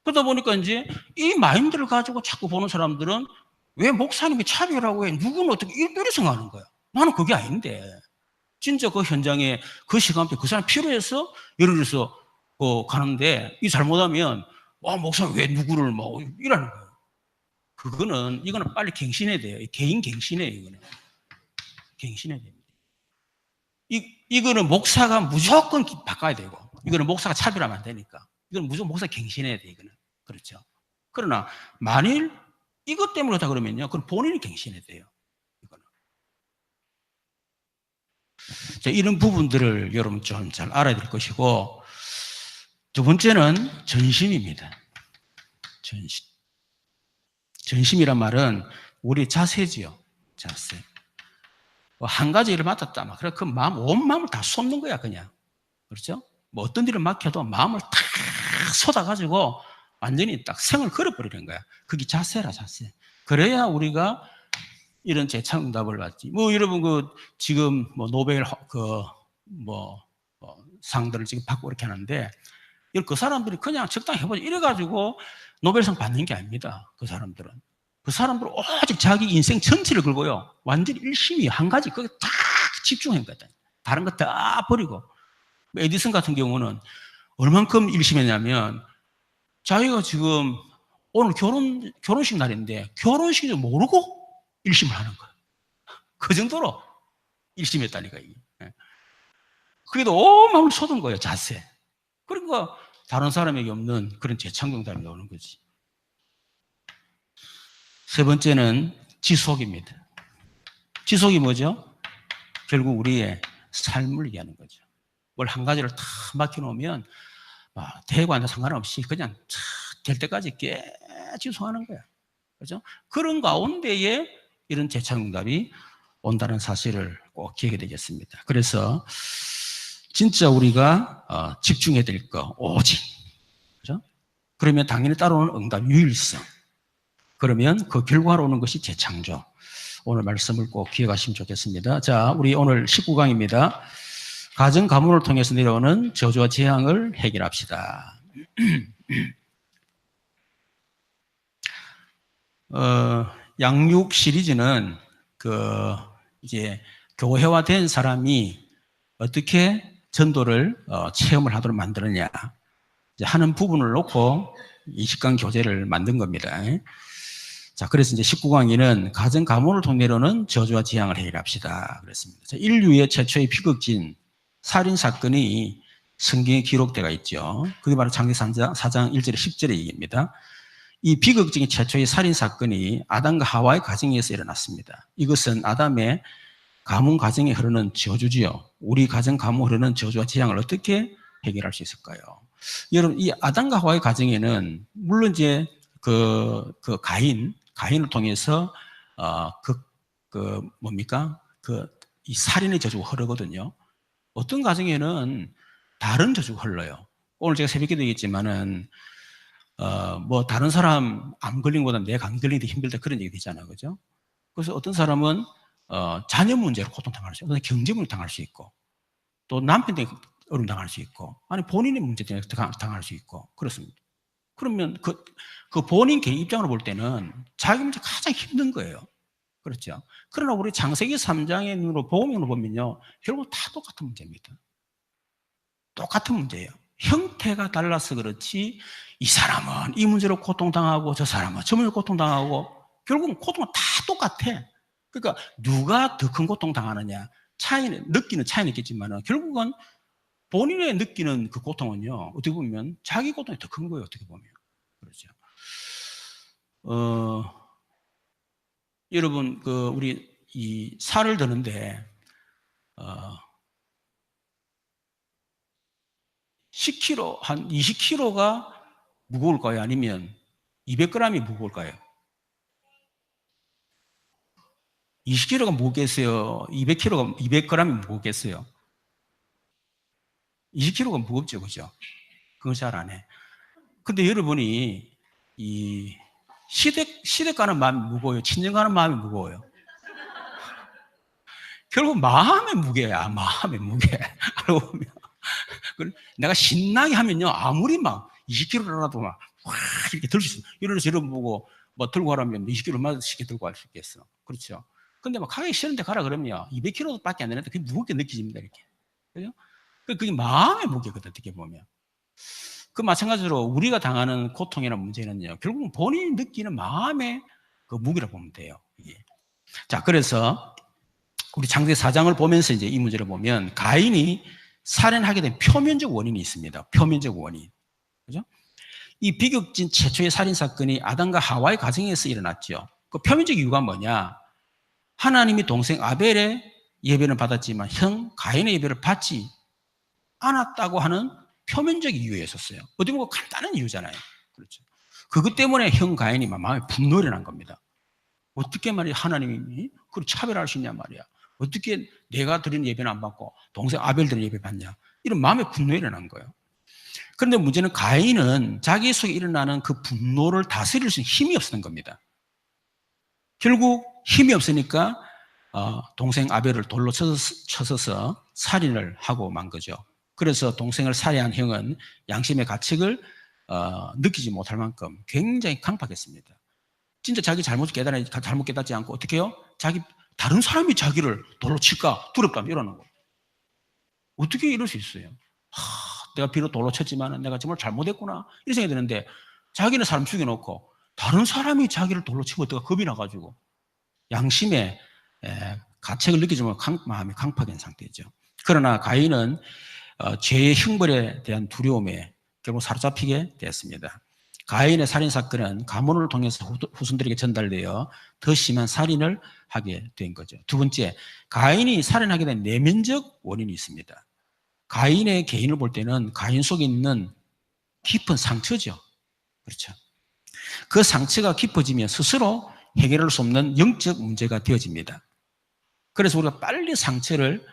Speaker 1: 그러다 보니까 이제 이 마인드를 가지고 자꾸 보는 사람들은 왜 목사님이 차별하고 해? 누구는 어떻게 이렇게 생각하는 거야? 나는 그게 아닌데. 진짜 그 현장에 그 시간표에 그 사람 필요해서 예를 들어서 가는데 이 잘못하면 목사님 왜 누구를 뭐 이러는 거예요. 이거는 빨리 갱신해야 돼요. 개인 갱신해요. 이거는 갱신해야 됩니다. 이거는 목사가 무조건 바꿔야 되고 이거는 목사가 차별하면 안 되니까 이거는 무조건 목사 갱신해야 돼. 이거는 그렇죠. 그러나 만일 이것 때문에 그렇다 그러면요, 그럼 본인이 갱신해야 돼요. 이거는. 자, 이런 부분들을 여러분 좀 잘 알아야 될 것이고 두 번째는 전심입니다. 전심. 전심이란 말은 우리 자세지요. 자세. 한 가지 일을 맡았다. 막. 그래, 그 마음, 온 마음을 다 쏟는 거야, 그냥. 그렇죠? 뭐 어떤 일을 맡겨도 마음을 탁 쏟아가지고 완전히 딱 생을 걸어버리는 거야. 그게 자세라, 자세. 그래야 우리가 이런 재창응답을 받지. 뭐 여러분, 지금 뭐 노벨, 상들을 지금 받고 이렇게 하는데, 그 사람들이 그냥 적당히 해보자. 이래가지고 노벨상 받는 게 아닙니다. 그 사람들은. 그 사람들은 오직 자기 인생 전체를 걸고요. 완전히 일심이 한 가지, 거기에 딱 집중한 거다. 다른 거 다 버리고. 에디슨 같은 경우는 얼만큼 일심했냐면, 자기가 지금 오늘 결혼식 날인데, 결혼식을 모르고 일심을 하는 거예요. 그 정도로 일심했다니까, 이게. 그래도 온 마음을 쏟은 거예요, 자세. 그러니까 다른 사람에게 없는 그런 재창경답이 나오는 거지. 세 번째는 지속입니다. 지속이 뭐죠? 결국 우리의 삶을 얘기하는 거죠. 뭘 한 가지를 다 맡겨놓으면 되고 안 되고 상관없이 그냥 될 때까지 지속하는 거야. 그렇죠? 그런 가운데에 이런 재창응답이 온다는 사실을 꼭 기억해야 되겠습니다. 그래서 진짜 우리가 집중해야 될 거 오직. 그렇죠? 그러면 당연히 따라오는 응답 유일성. 그러면 그 결과로 오는 것이 재창조. 오늘 말씀을 꼭 기억하시면 좋겠습니다. 자, 우리 오늘 19강입니다. 가정 가문을 통해서 내려오는 저주와 재앙을 해결합시다. 양육 시리즈는 이제 교회화된 사람이 어떻게 전도를 체험을 하도록 만드느냐 하는 부분을 놓고 20강 교재를 만든 겁니다. 자, 그래서 이제 19강에는 가정 가문을 통해로는 저주와 재앙을 해결합시다 그랬습니다. 인류의 최초의 비극진 살인 사건이 성경에 기록되어 있죠. 그게 바로 창세기 4장 1절에 10절의 얘기입니다. 이 비극적인 최초의 살인 사건이 아담과 하와의 가정에서 일어났습니다. 이것은 아담의 가문 가정에 흐르는 저주지요. 우리 가정 가문에 흐르는 저주와 재앙을 어떻게 해결할 수 있을까요? 여러분, 이 아담과 하와의 가정에는 물론 이제 가인을 통해서 이 살인의 저주가 흐르거든요. 어떤 가정에는 다른 저주가 흘러요. 오늘 제가 새벽에도 얘기했지만은 뭐 다른 사람 암 걸린 것보다 내가 안 걸리는 게 힘들다 그런 얘기 되잖아요, 그죠? 그래서 어떤 사람은 자녀 문제로 고통당할 수 있고, 경제 문제 당할 수 있고, 또 남편 때문에 어려움 당할 수 있고, 아니 본인의 문제 때문에 당할 수 있고 그렇습니다. 그러면 그 본인 개인 입장으로 볼 때는 자기 문제 가장 힘든 거예요. 그렇죠? 그러나 우리 창세기 3장의 눈으로 복음으로 보면요, 결국 다 똑같은 문제입니다. 똑같은 문제예요. 형태가 달라서 그렇지 이 사람은 이 문제로 고통당하고 저 사람은 저 문제로 고통당하고 결국은 고통은 다 똑같아. 그러니까 누가 더 큰 고통당하느냐 느끼는 차이는 있겠지만 결국은 본인의 느끼는 그 고통은요, 어떻게 보면 자기 고통이 더 큰 거예요. 어떻게 보면. 그렇죠. 여러분, 우리 이 살을 드는데 10kg, 한 20kg가 무거울까요? 아니면 200g이 무거울까요? 20kg가 무겁겠어요? 200g이 무겁겠어요? 20kg가 무겁죠, 그죠? 그거 잘 안 해. 근데 여러분이 이 시댁 가는 마음이 무거워요? 친정 가는 마음이 무거워요? 결국 마음의 무게야, 마음의 무게. 알고 보면. 내가 신나게 하면요, 아무리 막 20kg라도 막 이렇게 들 수 있어. 이러면서 여러분 보고 뭐 들고 가라면 20kg 얼마나 쉽게 들고 갈 수 있겠어. 그렇죠. 근데 막 가기 싫은데 가라 그러면요, 200kg 밖에 안 되는데 그게 무겁게 느껴집니다, 이렇게. 그죠? 그게 마음의 무게거든, 어떻게 보면. 그 마찬가지로 우리가 당하는 고통이나 문제는요, 결국은 본인이 느끼는 마음의 그 무게라고 보면 돼요, 이게. 자, 그래서 우리 창세기 4장을 보면서 이제 이 문제를 보면 가인이 살인하게 된 표면적 원인이 있습니다. 표면적 원인. 그죠? 이 비극진 최초의 살인 사건이 아담과 하와의 가정에서 일어났죠. 그 표면적 이유가 뭐냐? 하나님이 동생 아벨의 예배는 받았지만 형 가인의 예배를 받지 않았다고 하는 표면적 이유였었어요. 어떻게 보면 간단한 이유잖아요. 그렇죠. 그것 때문에 형 가인이 마음에 분노를 난 겁니다. 어떻게 말이야 하나님이 그걸 차별할 수 있냐 말이야. 어떻게 내가 드리는 예배는 안 받고 동생 아벨 드리는 예배 받냐. 이런 마음에 분노가 일어난 거예요. 그런데 문제는 가인은 자기 속에 일어나는 그 분노를 다스릴 수 있는 힘이 없었던 겁니다. 결국 힘이 없으니까 동생 아벨을 돌로 쳐서서 살인을 하고 만 거죠. 그래서 동생을 살해한 형은 양심의 가책을 느끼지 못할 만큼 굉장히 강팍했습니다. 진짜 자기 잘못 깨닫지 않고 어떻게 해요? 다른 사람이 자기를 돌로 칠까 두렵다면 이러는 거예요. 어떻게 이럴 수 있어요? 내가 비록 돌로 쳤지만 내가 정말 잘못했구나 이런 생각이 드는데 자기는 사람 죽여놓고 다른 사람이 자기를 돌로 치면 어떡하 겁이 나가지고 양심의 가책을 느끼지 못하고 마음이 강팍한 상태죠. 그러나 가인은 죄의 형벌에 대한 두려움에 결국 사로잡히게 되었습니다. 가인의 살인사건은 가문을 통해서 후손들에게 전달되어 더 심한 살인을 하게 된 거죠. 두 번째, 가인이 살인하게 된 내면적 원인이 있습니다. 가인의 개인을 볼 때는 가인 속에 있는 깊은 상처죠. 그렇죠. 그 상처가 깊어지면 스스로 해결할 수 없는 영적 문제가 되어집니다. 그래서 우리가 빨리 상처를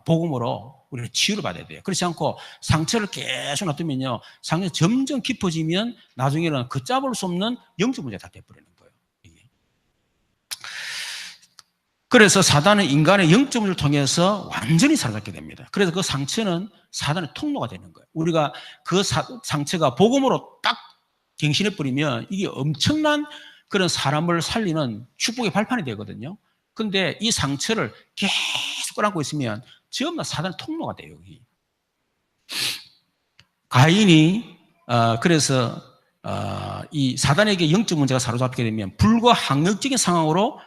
Speaker 1: 복음으로 우리가 치유를 받아야 돼요. 그렇지 않고 상처를 계속 놔두면요, 상처가 점점 깊어지면 나중에는 걷잡을 수 없는 영적 문제가 다 돼버리는 거예요. 이게. 그래서 사단은 인간의 영적 문제를 통해서 완전히 사로잡게 됩니다. 그래서 그 상처는 사단의 통로가 되는 거예요. 우리가 그 상처가 복음으로 딱 갱신해버리면 이게 엄청난 그런 사람을 살리는 축복의 발판이 되거든요. 근데 이 상처를 계속 끌어안고 있으면 전부 다 사단의 통로가 돼요. 여기. 가인이 그래서 이 사단에게 영적 문제가 사로잡게 되면 불과 항력적인 상황으로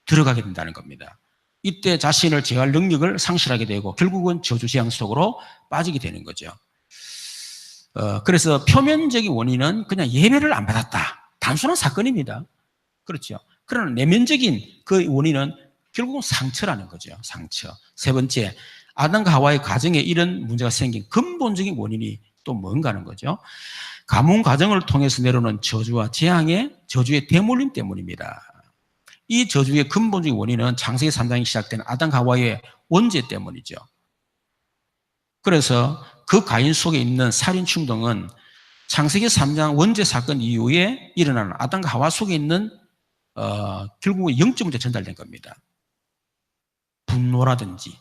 Speaker 1: 들어가게 된다는 겁니다. 이때 자신을 제어할 능력을 상실하게 되고 결국은 저주 재앙 속으로 빠지게 되는 거죠. 그래서 표면적인 원인은 그냥 예배를 안 받았다. 단순한 사건입니다. 그렇죠. 그러나 내면적인 그 원인은 결국은 상처라는 거죠. 상처. 세 번째, 아담과 하와의 가정에 이런 문제가 생긴 근본적인 원인이 또 뭔가 하는 거죠. 가문 과정을 통해서 내려오는 저주와 재앙의 저주의 대물림 때문입니다. 이 저주의 근본적인 원인은 창세기 3장이 시작된 아담과 하와의 원죄 때문이죠. 그래서 그 가인 속에 있는 살인 충동은 창세기 3장 원죄 사건 이후에 일어나는 아담과 하와 속에 있는 결국은 영적 문제 전달된 겁니다. 분노라든지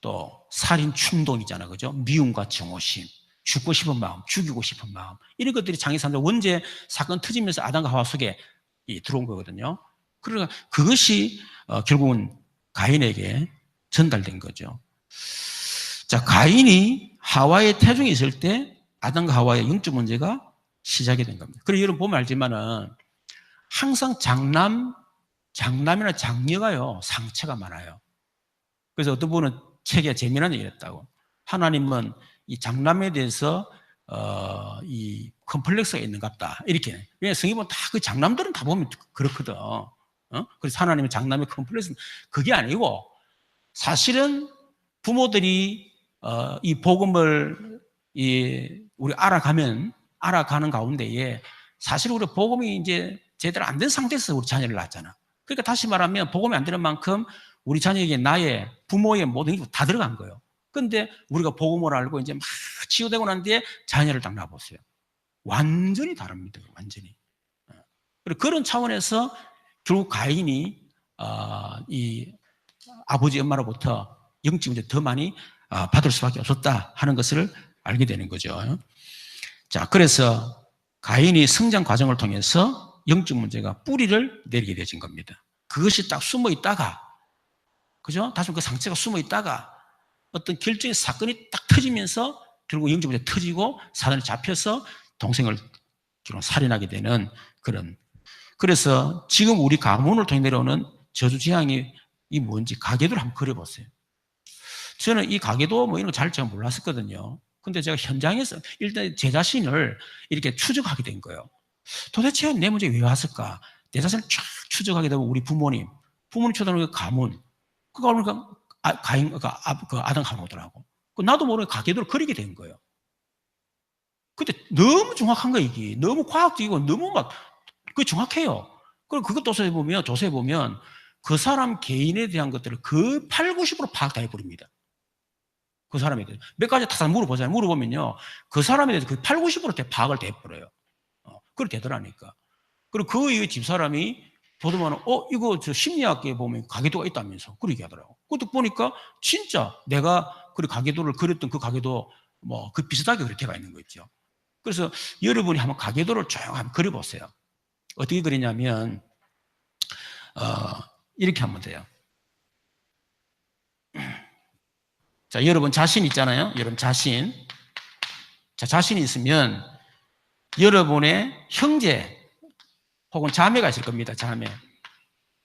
Speaker 1: 또 살인 충동이잖아, 그죠? 미움과 정오심, 죽고 싶은 마음, 죽이고 싶은 마음, 이런 것들이 창세기 3장 원죄 사건 터지면서 아담과 하와 속에 들어온 거거든요. 그러니까 그것이 결국은 가인에게 전달된 거죠. 자, 가인이 하와의 태중에 있을 때 아담과 하와의 영적 문제가 시작이 된 겁니다. 그리고 여러분 보면 알지만은 항상 장남이나 장녀가요, 상처가 많아요. 그래서 어떤 분은 책에 재미난 얘기를 했다고. 하나님은 이 장남에 대해서 이 컴플렉스가 있는 것 같다. 이렇게. 왜냐하면 성경 보면 다 그 장남들은 다 보면 그렇거든. 그래서 하나님의 장남의 컴플렉스는 그게 아니고 사실은 부모들이 이 복음을 우리 알아가는 가운데에 사실 우리 복음이 이제 제대로 안 된 상태에서 우리 자녀를 낳았잖아. 그러니까 다시 말하면 복음이 안 되는 만큼 우리 자녀에게 나의 부모의 모든 게 다 들어간 거예요. 그런데 우리가 복음을 알고 이제 막 치유되고 난 뒤에 자녀를 딱 낳아보세요. 완전히 다릅니다. 완전히. 그리고 그런 차원에서 결국 가인이 이 아버지 엄마로부터 영적 문제 더 많이 받을 수밖에 없었다 하는 것을 알게 되는 거죠. 자, 그래서 가인이 성장 과정을 통해서 영적 문제가 뿌리를 내리게 되어진 겁니다. 그것이 딱 숨어 있다가, 그죠? 다시 그 상처가 숨어 있다가 어떤 결정의 사건이 딱 터지면서 결국 영적 문제가 터지고 사단에 잡혀서 동생을 살인하게 되는 그런. 그래서 지금 우리 가문을 통해 내려오는 저주 재앙이 뭔지 가계도를 한번 그려보세요. 저는 이 가계도 이런 거 잘 제가 몰랐었거든요. 근데 제가 현장에서 일단 제 자신을 이렇게 추적하게 된 거예요. 도대체 내 문제 왜 왔을까? 내 자신을 쫙 추적하게 되면 우리 부모님 쳐다보는 가문, 그거 보니까 아담 가문이더라고. 나도 모르게 가계도를 그리게 된 거예요. 근데 너무 정확한 거예요, 이게. 너무 과학적이고 너무 그게 정확해요. 그리고 그것 조사해보면 그 사람 개인에 대한 것들을 그 8, 90% 파악 다 해버립니다. 그 사람에 대해서. 몇 가지 다 물어보잖아요. 물어보면요. 그 사람에 대해서 그 8, 90% 파악을 다 해버려요. 그렇게 되더라니까. 그리고 그 이후에 집사람이 보더만, 이거 저 심리학계에 보면 가계도가 있다면서. 그렇게 하더라고. 그것도 보니까 진짜 내가 그 가계도를 그렸던 그 가계도 그 비슷하게 그렇게 가 있는 거 있죠. 그래서 여러분이 한번 가계도를 쭉 한번 그려보세요. 어떻게 그리냐면, 이렇게 하면 돼요. 자, 여러분 자신 있잖아요. 여러분 자신. 자, 자신이 있으면 여러분의 형제 혹은 자매가 있을 겁니다. 자매.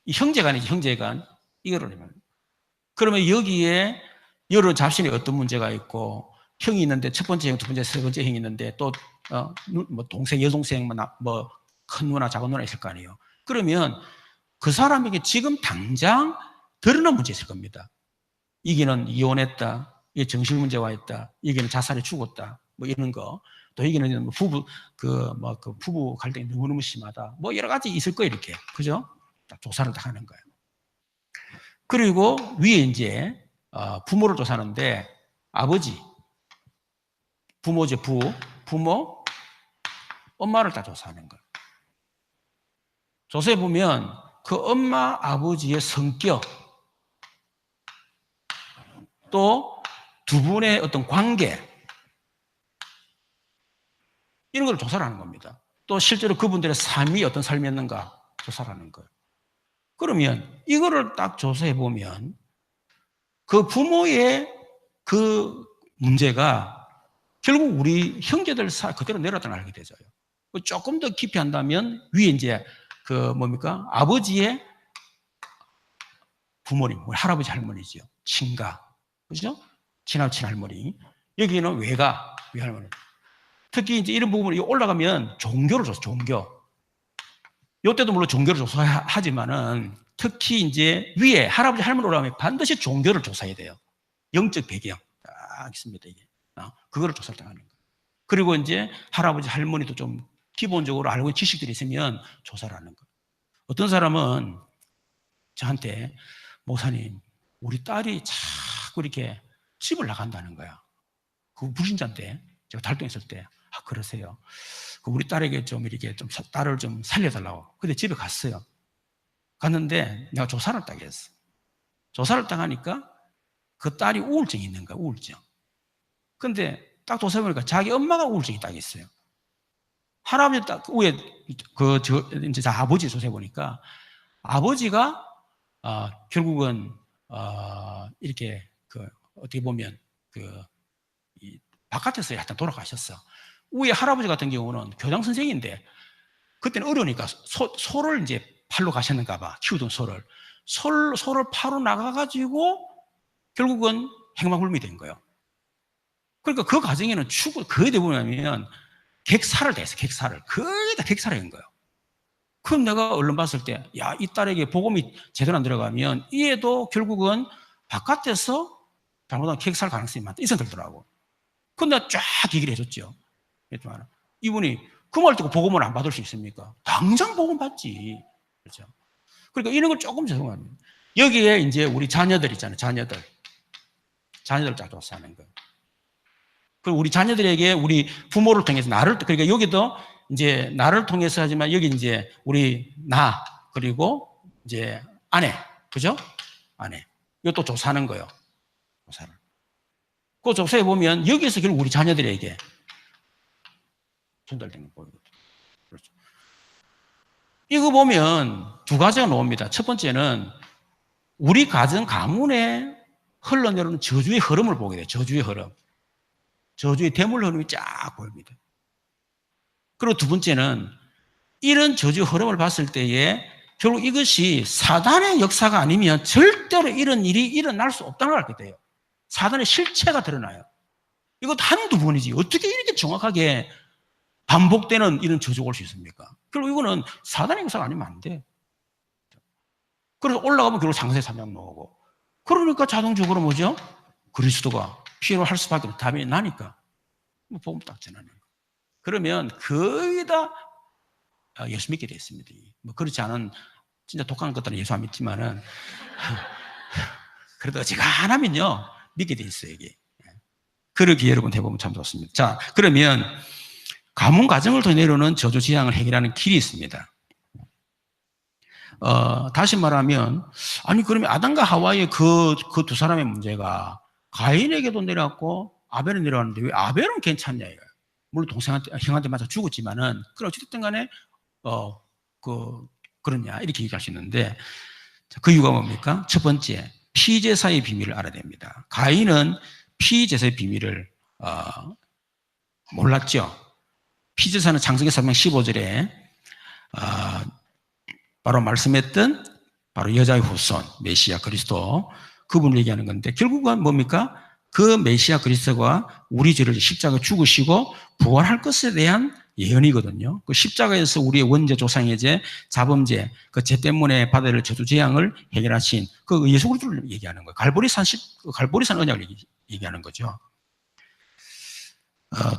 Speaker 1: 이 형제간이지, 형제간. 이거를 하면. 그러면 여기에 여러 자신이 어떤 문제가 있고, 형이 있는데 첫 번째 형, 두 번째, 세 번째 형이 있는데 또 동생, 여동생, 큰 누나, 작은 누나 있을 거 아니에요. 그러면 그 사람에게 지금 당장 드러난 문제 있을 겁니다. 이게는 이혼했다, 이게 정신문제가 있다, 이게는 자살에 죽었다, 이런 거. 또 이게는 부부 갈등이 너무너무 심하다. 여러 가지 있을 거예요, 이렇게. 그죠? 조사를 다 하는 거예요. 그리고 위에 이제, 부모를 조사하는데, 아버지, 부모죠, 부모, 엄마를 다 조사하는 거예요. 조사해보면 그 엄마, 아버지의 성격, 또 두 분의 어떤 관계, 이런 걸 조사를 하는 겁니다. 또 실제로 그분들의 삶이 어떤 삶이었는가 조사를 하는 거예요. 그러면 이거를 딱 조사해보면 그 부모의 그 문제가 결국 우리 형제들 그대로 내려다 알게 되죠. 조금 더 깊이 한다면 위에 이제 그 뭡니까? 아버지의 부모님, 할아버지 할머니죠. 친가. 그죠? 친아버지 친할머니. 여기는 외할머니. 특히 이제 이런 부분이 올라가면 종교를 줬어, 종교. 이때도 물론 종교를 조사하지만은 특히 이제 위에 할아버지 할머니 올라가면 반드시 종교를 조사해야 돼요. 영적 배경. 딱 있습니다, 이게. 그거를 조사를 하는 거예요. 그리고 이제 할아버지 할머니도 좀 기본적으로 알고 있는 지식들이 있으면 조사를 하는 거예요. 어떤 사람은 저한테 목사님, 우리 딸이 자꾸 이렇게 집을 나간다는 거야. 그 불신자인데 제가 달동했을 때, 그러세요. 우리 딸에게 좀 이렇게 좀 딸을 좀 살려달라고. 근데 집에 갔어요. 갔는데 내가 조사를 딱 했어. 조사를 딱 하니까 그 딸이 우울증이 있는 거야, 우울증. 근데 딱 조사해보니까 자기 엄마가 우울증이 딱 있어요. 할아버지 딱 위에 이제 아버지 조사해보니까 아버지가 결국은 이렇게 어떻게 보면 바깥에서 약간 돌아가셨어. 위에 할아버지 같은 경우는 교장 선생인데 그때는 어려우니까 소를 이제 팔러 가셨는가 봐. 키우던 소를 팔러 나가가지고 결국은 행방불명이 된 거예요. 그러니까 그 과정에는 거의 대부분이면 객사를 됐어. 객사를 거의 다 객사를 한 거예요. 그럼 내가 얼른 봤을 때, 이 딸에게 복음이 제대로 안 들어가면 이 애도 결국은 바깥에서 잘못하면 객사할 가능성이 많다. 이 생각 들더라고. 그럼 내가 쫙 얘기를 해줬죠. 이분이 그 말 듣고 복음을 안 받을 수 있습니까? 당장 복음 받지. 그렇죠. 그러니까 이런 걸 조금 죄송합니다. 여기에 이제 우리 자녀들 있잖아요. 자녀들 쫙 조사하는 거예요. 그리고 우리 자녀들에게 우리 부모를 통해서 그러니까 여기도 이제 나를 통해서 하지만 여기 이제 우리 그리고 이제 아내, 그죠? 아내. 이것도 조사하는 거예요. 조사를. 그 조사해 보면 여기서 결국 우리 자녀들에게 전달되는 거거든요. 그렇죠. 이거 보면 두 가지가 나옵니다. 첫 번째는 우리 가문에 흘러내려오는 저주의 흐름을 보게 돼요. 저주의 흐름. 저주의 대물 흐름이 쫙 보입니다. 그리고 두 번째는 이런 저주의 흐름을 봤을 때에 결국 이것이 사단의 역사가 아니면 절대로 이런 일이 일어날 수 없다는 걸 알게 돼요. 사단의 실체가 드러나요. 이것도 한두 번이지 어떻게 이렇게 정확하게 반복되는 이런 저주가 올 수 있습니까? 결국 이거는 사단의 역사가 아니면 안 돼. 그래서 올라가면 결국 상세 사명 나오고 그러니까 자동적으로 뭐죠? 그리스도가 필요할 수밖에 없는 답이 나니까 복음 딱 전하는 거. 그러면 거의 다 예수 믿게 됐습니다. 뭐 그렇지 않은 진짜 독한 것들은 예수 안 믿지만은 그래도 어지간하면요 믿게 돼 있어요 이게. 그러기에 여러분 해보면 참 좋습니다. 자, 그러면 가문 가정을 통해 내려오는 저주 지향을 해결하는 길이 있습니다. 다시 말하면 그러면 아담과 하와의 그 두 사람의 문제가 가인에게도 내려왔고 아벨에 내려왔는데 왜 아벨은 괜찮냐 이거예요. 물론 형한테 맞아 죽었지만은 그럼 어쨌든 간에 그러냐 이렇게 얘기할 수 있는데 그 이유가 뭡니까? 첫 번째 피제사의 비밀을 알아야 됩니다. 가인은 피제사의 비밀을 몰랐죠. 피제사는 창세기 3장 15절에 바로 말씀했던 바로 여자의 후손 메시아 그리스도 그분을 얘기하는 건데 결국은 뭡니까? 그 메시아 그리스도가 우리 죄를 십자가에 죽으시고 부활할 것에 대한 예언이거든요. 그 십자가에서 우리의 원죄 조상의 죄, 자범죄, 그 죄 때문에 받아야 할 저주 재앙을 해결하신 그 예수 그리스도를 얘기하는 거예요. 갈보리산 언약을 얘기하는 거죠.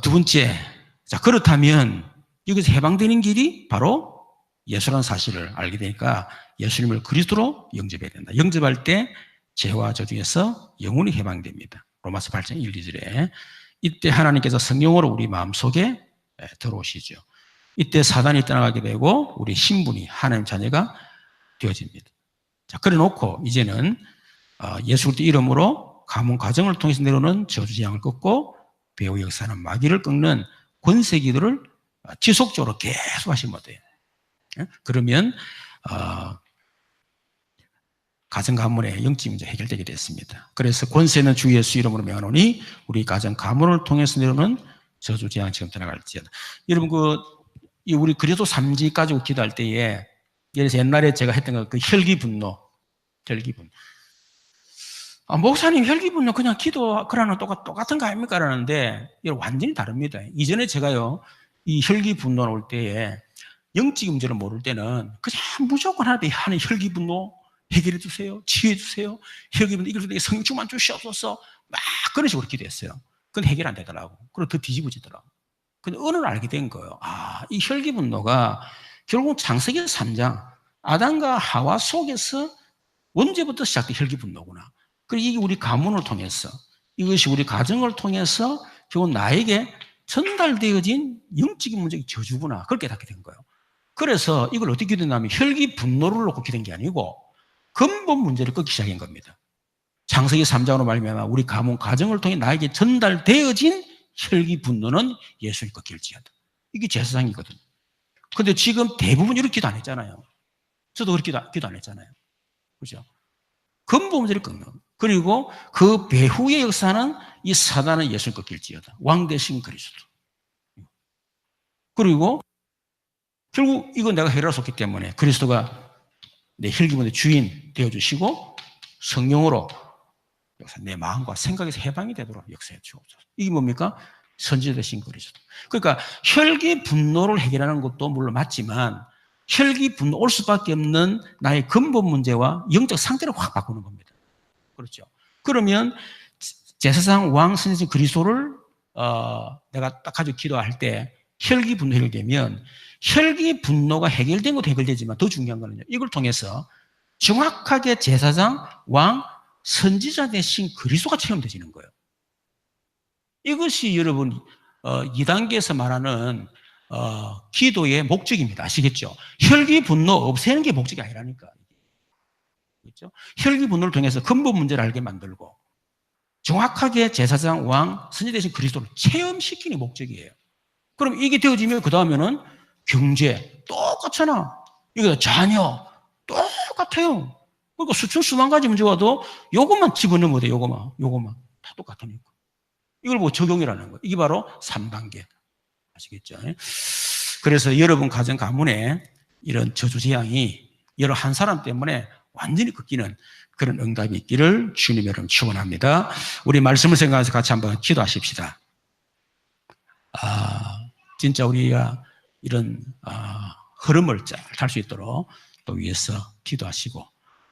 Speaker 1: 두 번째, 자 그렇다면 여기서 해방되는 길이 바로 예수라는 사실을 알게 되니까 예수님을 그리스도로 영접해야 된다. 영접할 때 죄와 저주에서 영원히 해방됩니다. 로마서 8장 1, 2절에 이때 하나님께서 성령으로 우리 마음속에 들어오시죠. 이때 사단이 떠나가게 되고 우리 신분이 하나님 자녀가 되어집니다. 자, 그래 놓고 이제는 예수 그리스도 이름으로 가문 가정을 통해서 내려오는 저주 재앙을 끊고 배후 역사는 마귀를 꺾는 권세 기도를 지속적으로 계속 하시면 돼요. 그러면 가정 가문의 영적 문제 해결되게 됐습니다. 그래서 권세 있는 주 예수 이름으로 명하노니 우리 가정 가문을 통해서 내려오는 저주 재앙 지금 떠나갈지어다. 여러분 우리 그리스도 3지 가지고 기도할 때에 예를 들어서 옛날에 제가 했던 그 혈기 분노. 목사님 혈기 분노 그냥 기도 그러는 똑같은 거 아닙니까? 라는데 이거 완전히 다릅니다. 이전에 제가요 이 혈기 분노 올 때에 영적 문제를 모를 때는 그냥 무조건 하는 혈기 분노 해결해 주세요. 치유해 주세요. 혈기 분노 이걸 성령 충만 주시옵소서 막 그런 식으로 기도했어요. 그건 해결 안 되더라고. 그리고 더 뒤집어지더라고. 근데 어느 날 알게 된 거예요. 이 혈기 분노가 결국 창세기 3장 아담과 하와 속에서 언제부터 시작된 혈기 분노구나. 그리고 이게 우리 가문을 통해서 이것이 우리 가정을 통해서 결국 나에게 전달되어진 영적인 문제의 저주구나. 그걸 깨닫게 된 거예요. 그래서 이걸 어떻게 기도했냐면 혈기 분노를 놓고 기도한 게 아니고 근본 문제를 끊기 시작한 겁니다. 창세기 3장으로 말하면 우리 가정을 통해 나에게 전달되어진 혈기 분노는 예수를 꺾일지어다. 이게 제사상이거든요. 근데 지금 대부분 이렇게 기도 안 했잖아요. 저도 그렇게 기도 안 했잖아요. 그죠? 근본 문제를 끊는. 그리고 그 배후의 역사는 이 사단은 예수를 꺾일지어다. 왕 대신 그리스도. 그리고 결국 이건 내가 해결할 수 없기 때문에 그리스도가 내 혈기분의 주인 되어주시고 성령으로 내 마음과 생각에서 해방이 되도록 역사해 주옵소서. 이게 뭡니까? 선지 되신 그리스도. 그러니까 혈기 분노를 해결하는 것도 물론 맞지만 혈기 분노 올 수밖에 없는 나의 근본 문제와 영적 상태를 확 바꾸는 겁니다. 그렇죠. 그러면 제사상 왕 선지 그리스도를 내가 딱 가지고 기도할 때 혈기 분노 해결되면 혈기 분노가 해결된 것도 해결되지만 더 중요한 거는요. 이걸 통해서 정확하게 제사장, 왕, 선지자 대신 그리스도가 체험되지는 거예요. 이것이 여러분 2단계에서 말하는 기도의 목적입니다. 아시겠죠? 혈기 분노 없애는 게 목적이 아니라니까. 그렇죠? 혈기 분노를 통해서 근본 문제를 알게 만들고 정확하게 제사장, 왕, 선지자 대신 그리스도를 체험시키는 게 목적이에요. 그럼 이게 되어지면 그 다음에는 경제 똑같잖아. 이거 자녀 똑같아요. 그러니까 수만 가지 문제 와도 요것만 집어넣으면 돼. 요것만 다 똑같으니까. 이걸 뭐 적용이라는 거예요. 이게 바로 3단계. 아시겠죠? 그래서 여러분 가정 가문에 이런 저주 재앙이 여러 한 사람 때문에 완전히 꺾이는 그런 응답이 있기를 주님 여러분 축원합니다. 우리 말씀을 생각해서 같이 한번 기도하십시다. 진짜 우리가 이런 흐름을 잘 탈 수 있도록 또 위해서 기도하시고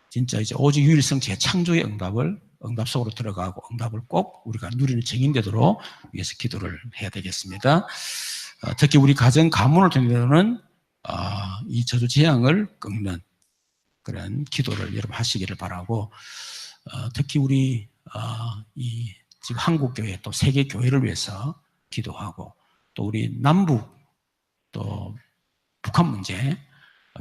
Speaker 1: 진짜 이제 오직 유일성 재창조의 응답 속으로 들어가고 응답을 꼭 우리가 누리는 증인되도록 위해서 기도를 해야 되겠습니다. 특히 우리 가정 가문을 통해서는 이 저주 재앙을 꺾는 그런 기도를 여러분 하시기를 바라고 특히 우리 이 지금 한국 교회 또 세계 교회를 위해서 기도하고 또 우리 남북 또 북한 문제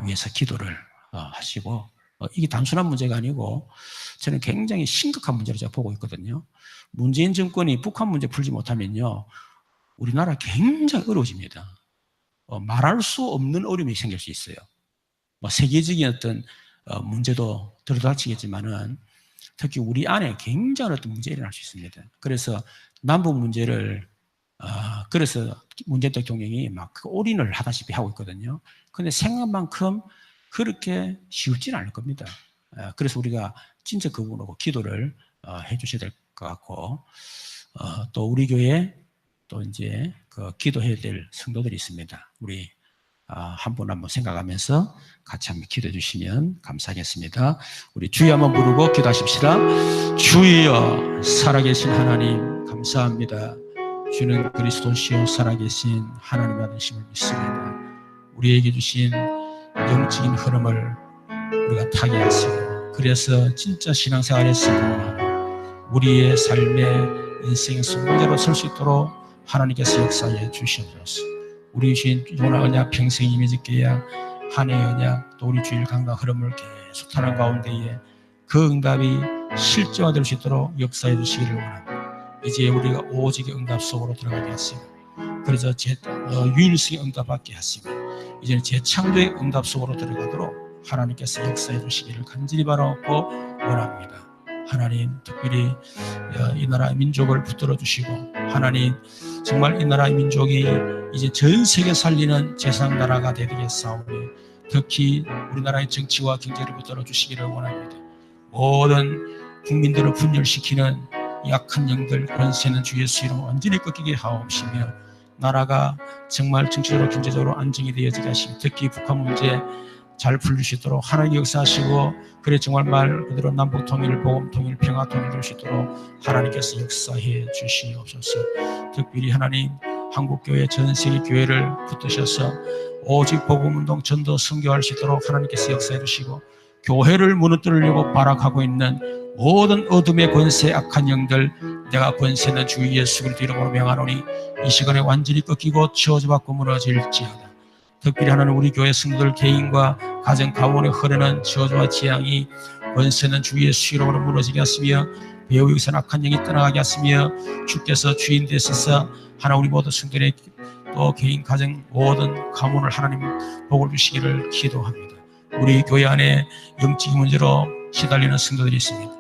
Speaker 1: 위해서 기도를 하시고 이게 단순한 문제가 아니고 저는 굉장히 심각한 문제로 제가 보고 있거든요. 문재인 정권이 북한 문제 풀지 못하면요 우리나라 굉장히 어려워집니다. 말할 수 없는 어려움이 생길 수 있어요. 세계적인 어떤 문제도 들어닥치겠지만은 특히 우리 안에 굉장한 어떤 문제가 일어날 수 있습니다. 그래서 남북 문제를 그래서 문재인 대통령이 막 올인을 하다시피 하고 있거든요. 그런데 생각만큼 그렇게 쉽지는 않을 겁니다. 그래서 우리가 진짜 그분하고 기도를 해 주셔야 될 것 같고 또 우리 교회에 또 이제 그 기도해야 될 성도들이 있습니다. 우리 한 분 한 분 생각하면서 같이 한번 기도해 주시면 감사하겠습니다. 우리 주여 한번 부르고 기도하십시다. 주여 살아계신 하나님 감사합니다. 주는 그리스도시요 살아계신 하나님 아들심을 믿습니다. 우리에게 주신 영적인 흐름을 우리가 타게 하시고 그래서 진짜 신앙생활에서 우리의 삶의 인생의 승리자로 설 수 있도록 하나님께서 역사해 주시옵소서. 우리 주신 요나 언약 평생 임해질 계약 한 해의 언약 또 우리 주일 강단 흐름을 계속 타는 가운데에 그 응답이 실제화될 수 있도록 역사해 주시기를 원합니다. 이제 우리가 오직 응답 속으로 들어가게 하시고 그래서 유일성의 응답 받게 하시고 이제는 재창조의 응답 속으로 들어가도록 하나님께서 역사해 주시기를 간절히 바라고 원합니다. 하나님, 특별히 이 나라의 민족을 붙들어 주시고, 하나님 정말 이 나라의 민족이 이제 전 세계 살리는 제사장 나라가 되겠사오니, 특히 우리나라의 정치와 경제를 붙들어 주시기를 원합니다. 모든 국민들을 분열시키는 약한 영들 권세는 주 예수 이름 완전히 꺾이게 하옵시며, 나라가 정말 정치적으로 경제적으로 안정이 되어지게 하시고, 특히 북한 문제 잘 풀리시도록 하나님 역사하시고, 그래 정말 말 그대로 남북 통일, 복음 통일, 평화 통일 될 수 있도록 하나님께서 역사해 주시옵소서. 특별히 하나님 한국교회 전 세계 교회를 붙드셔서 오직 복음운동 전도 선교할 수 있도록 하나님께서 역사해 주시고, 교회를 무너뜨리려고 발악하고 있는 모든 어둠의 권세, 악한 영들, 내가 권세는 주 예수 그리스도 이름으로 명하노니 이 시간에 완전히 꺾이고 저주받고 무너질지어다. 특별히 하나님 우리 교회 성도들 개인과 가정 가문에 흐르는 저주와 재앙이 권세는 주 예수 이름으로 무너지게 하시며, 배후 여기서 악한 영이 떠나가게 하시며, 주께서 주인 되셔서 하나 우리 모든 성도들의 또 개인 가정 모든 가문을 하나님 복을 주시기를 기도합니다. 우리 교회 안에 영적인 문제로 시달리는 성도들이 있습니다.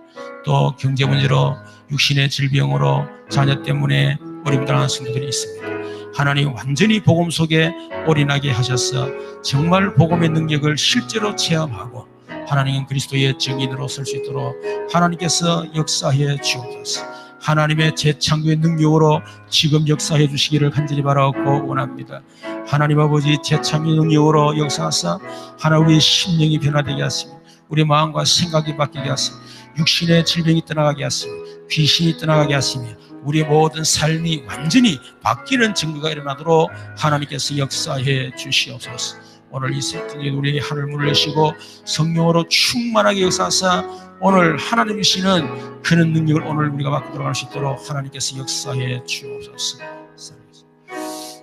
Speaker 1: 또 경제 문제로, 육신의 질병으로, 자녀 때문에 어림당하는 성도들이 있습니다. 하나님 완전히 복음 속에 올인하게 하셔서 정말 복음의 능력을 실제로 체험하고 하나님은 그리스도의 증인으로 설 수 있도록 하나님께서 역사해 주옵소서. 하나님의 재창조의 능력으로 지금 역사해 주시기를 간절히 바라고 원합니다. 하나님 아버지 재창조 능력으로 역사하사 하나 우리의 심령이 변화되게 하시며, 우리 마음과 생각이 바뀌게 하시며, 육신의 질병이 떠나가게 하시며, 귀신이 떠나가게 하시며, 우리의 모든 삶이 완전히 바뀌는 증거가 일어나도록 하나님께서 역사해 주시옵소서. 오늘 이 새끼 우리의 하늘 문을 여시고 성령으로 충만하게 역사하사 오늘 하나님이 주시는 그런 능력을 오늘 우리가 받고 들어갈 수 있도록 하나님께서 역사해 주옵소서.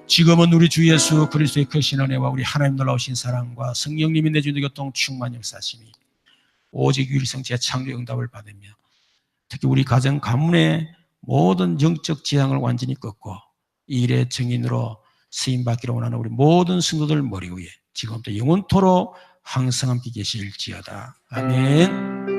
Speaker 1: 지금은 우리 주 예수 그리스도의 크신 은혜와 우리 하나님 놀라우신 사랑과 성령님이 내주는 교통 충만 역사심이 오직 유일성 재창조 응답을 받으며, 특히 우리 가정 가문의 모든 영적 재앙을 완전히 꺾고 이 일의 증인으로 쓰임받기를 원하는 우리 모든 성도들 머리 위에 지금부터 영원토록 항상 함께 계실지어다. 아멘.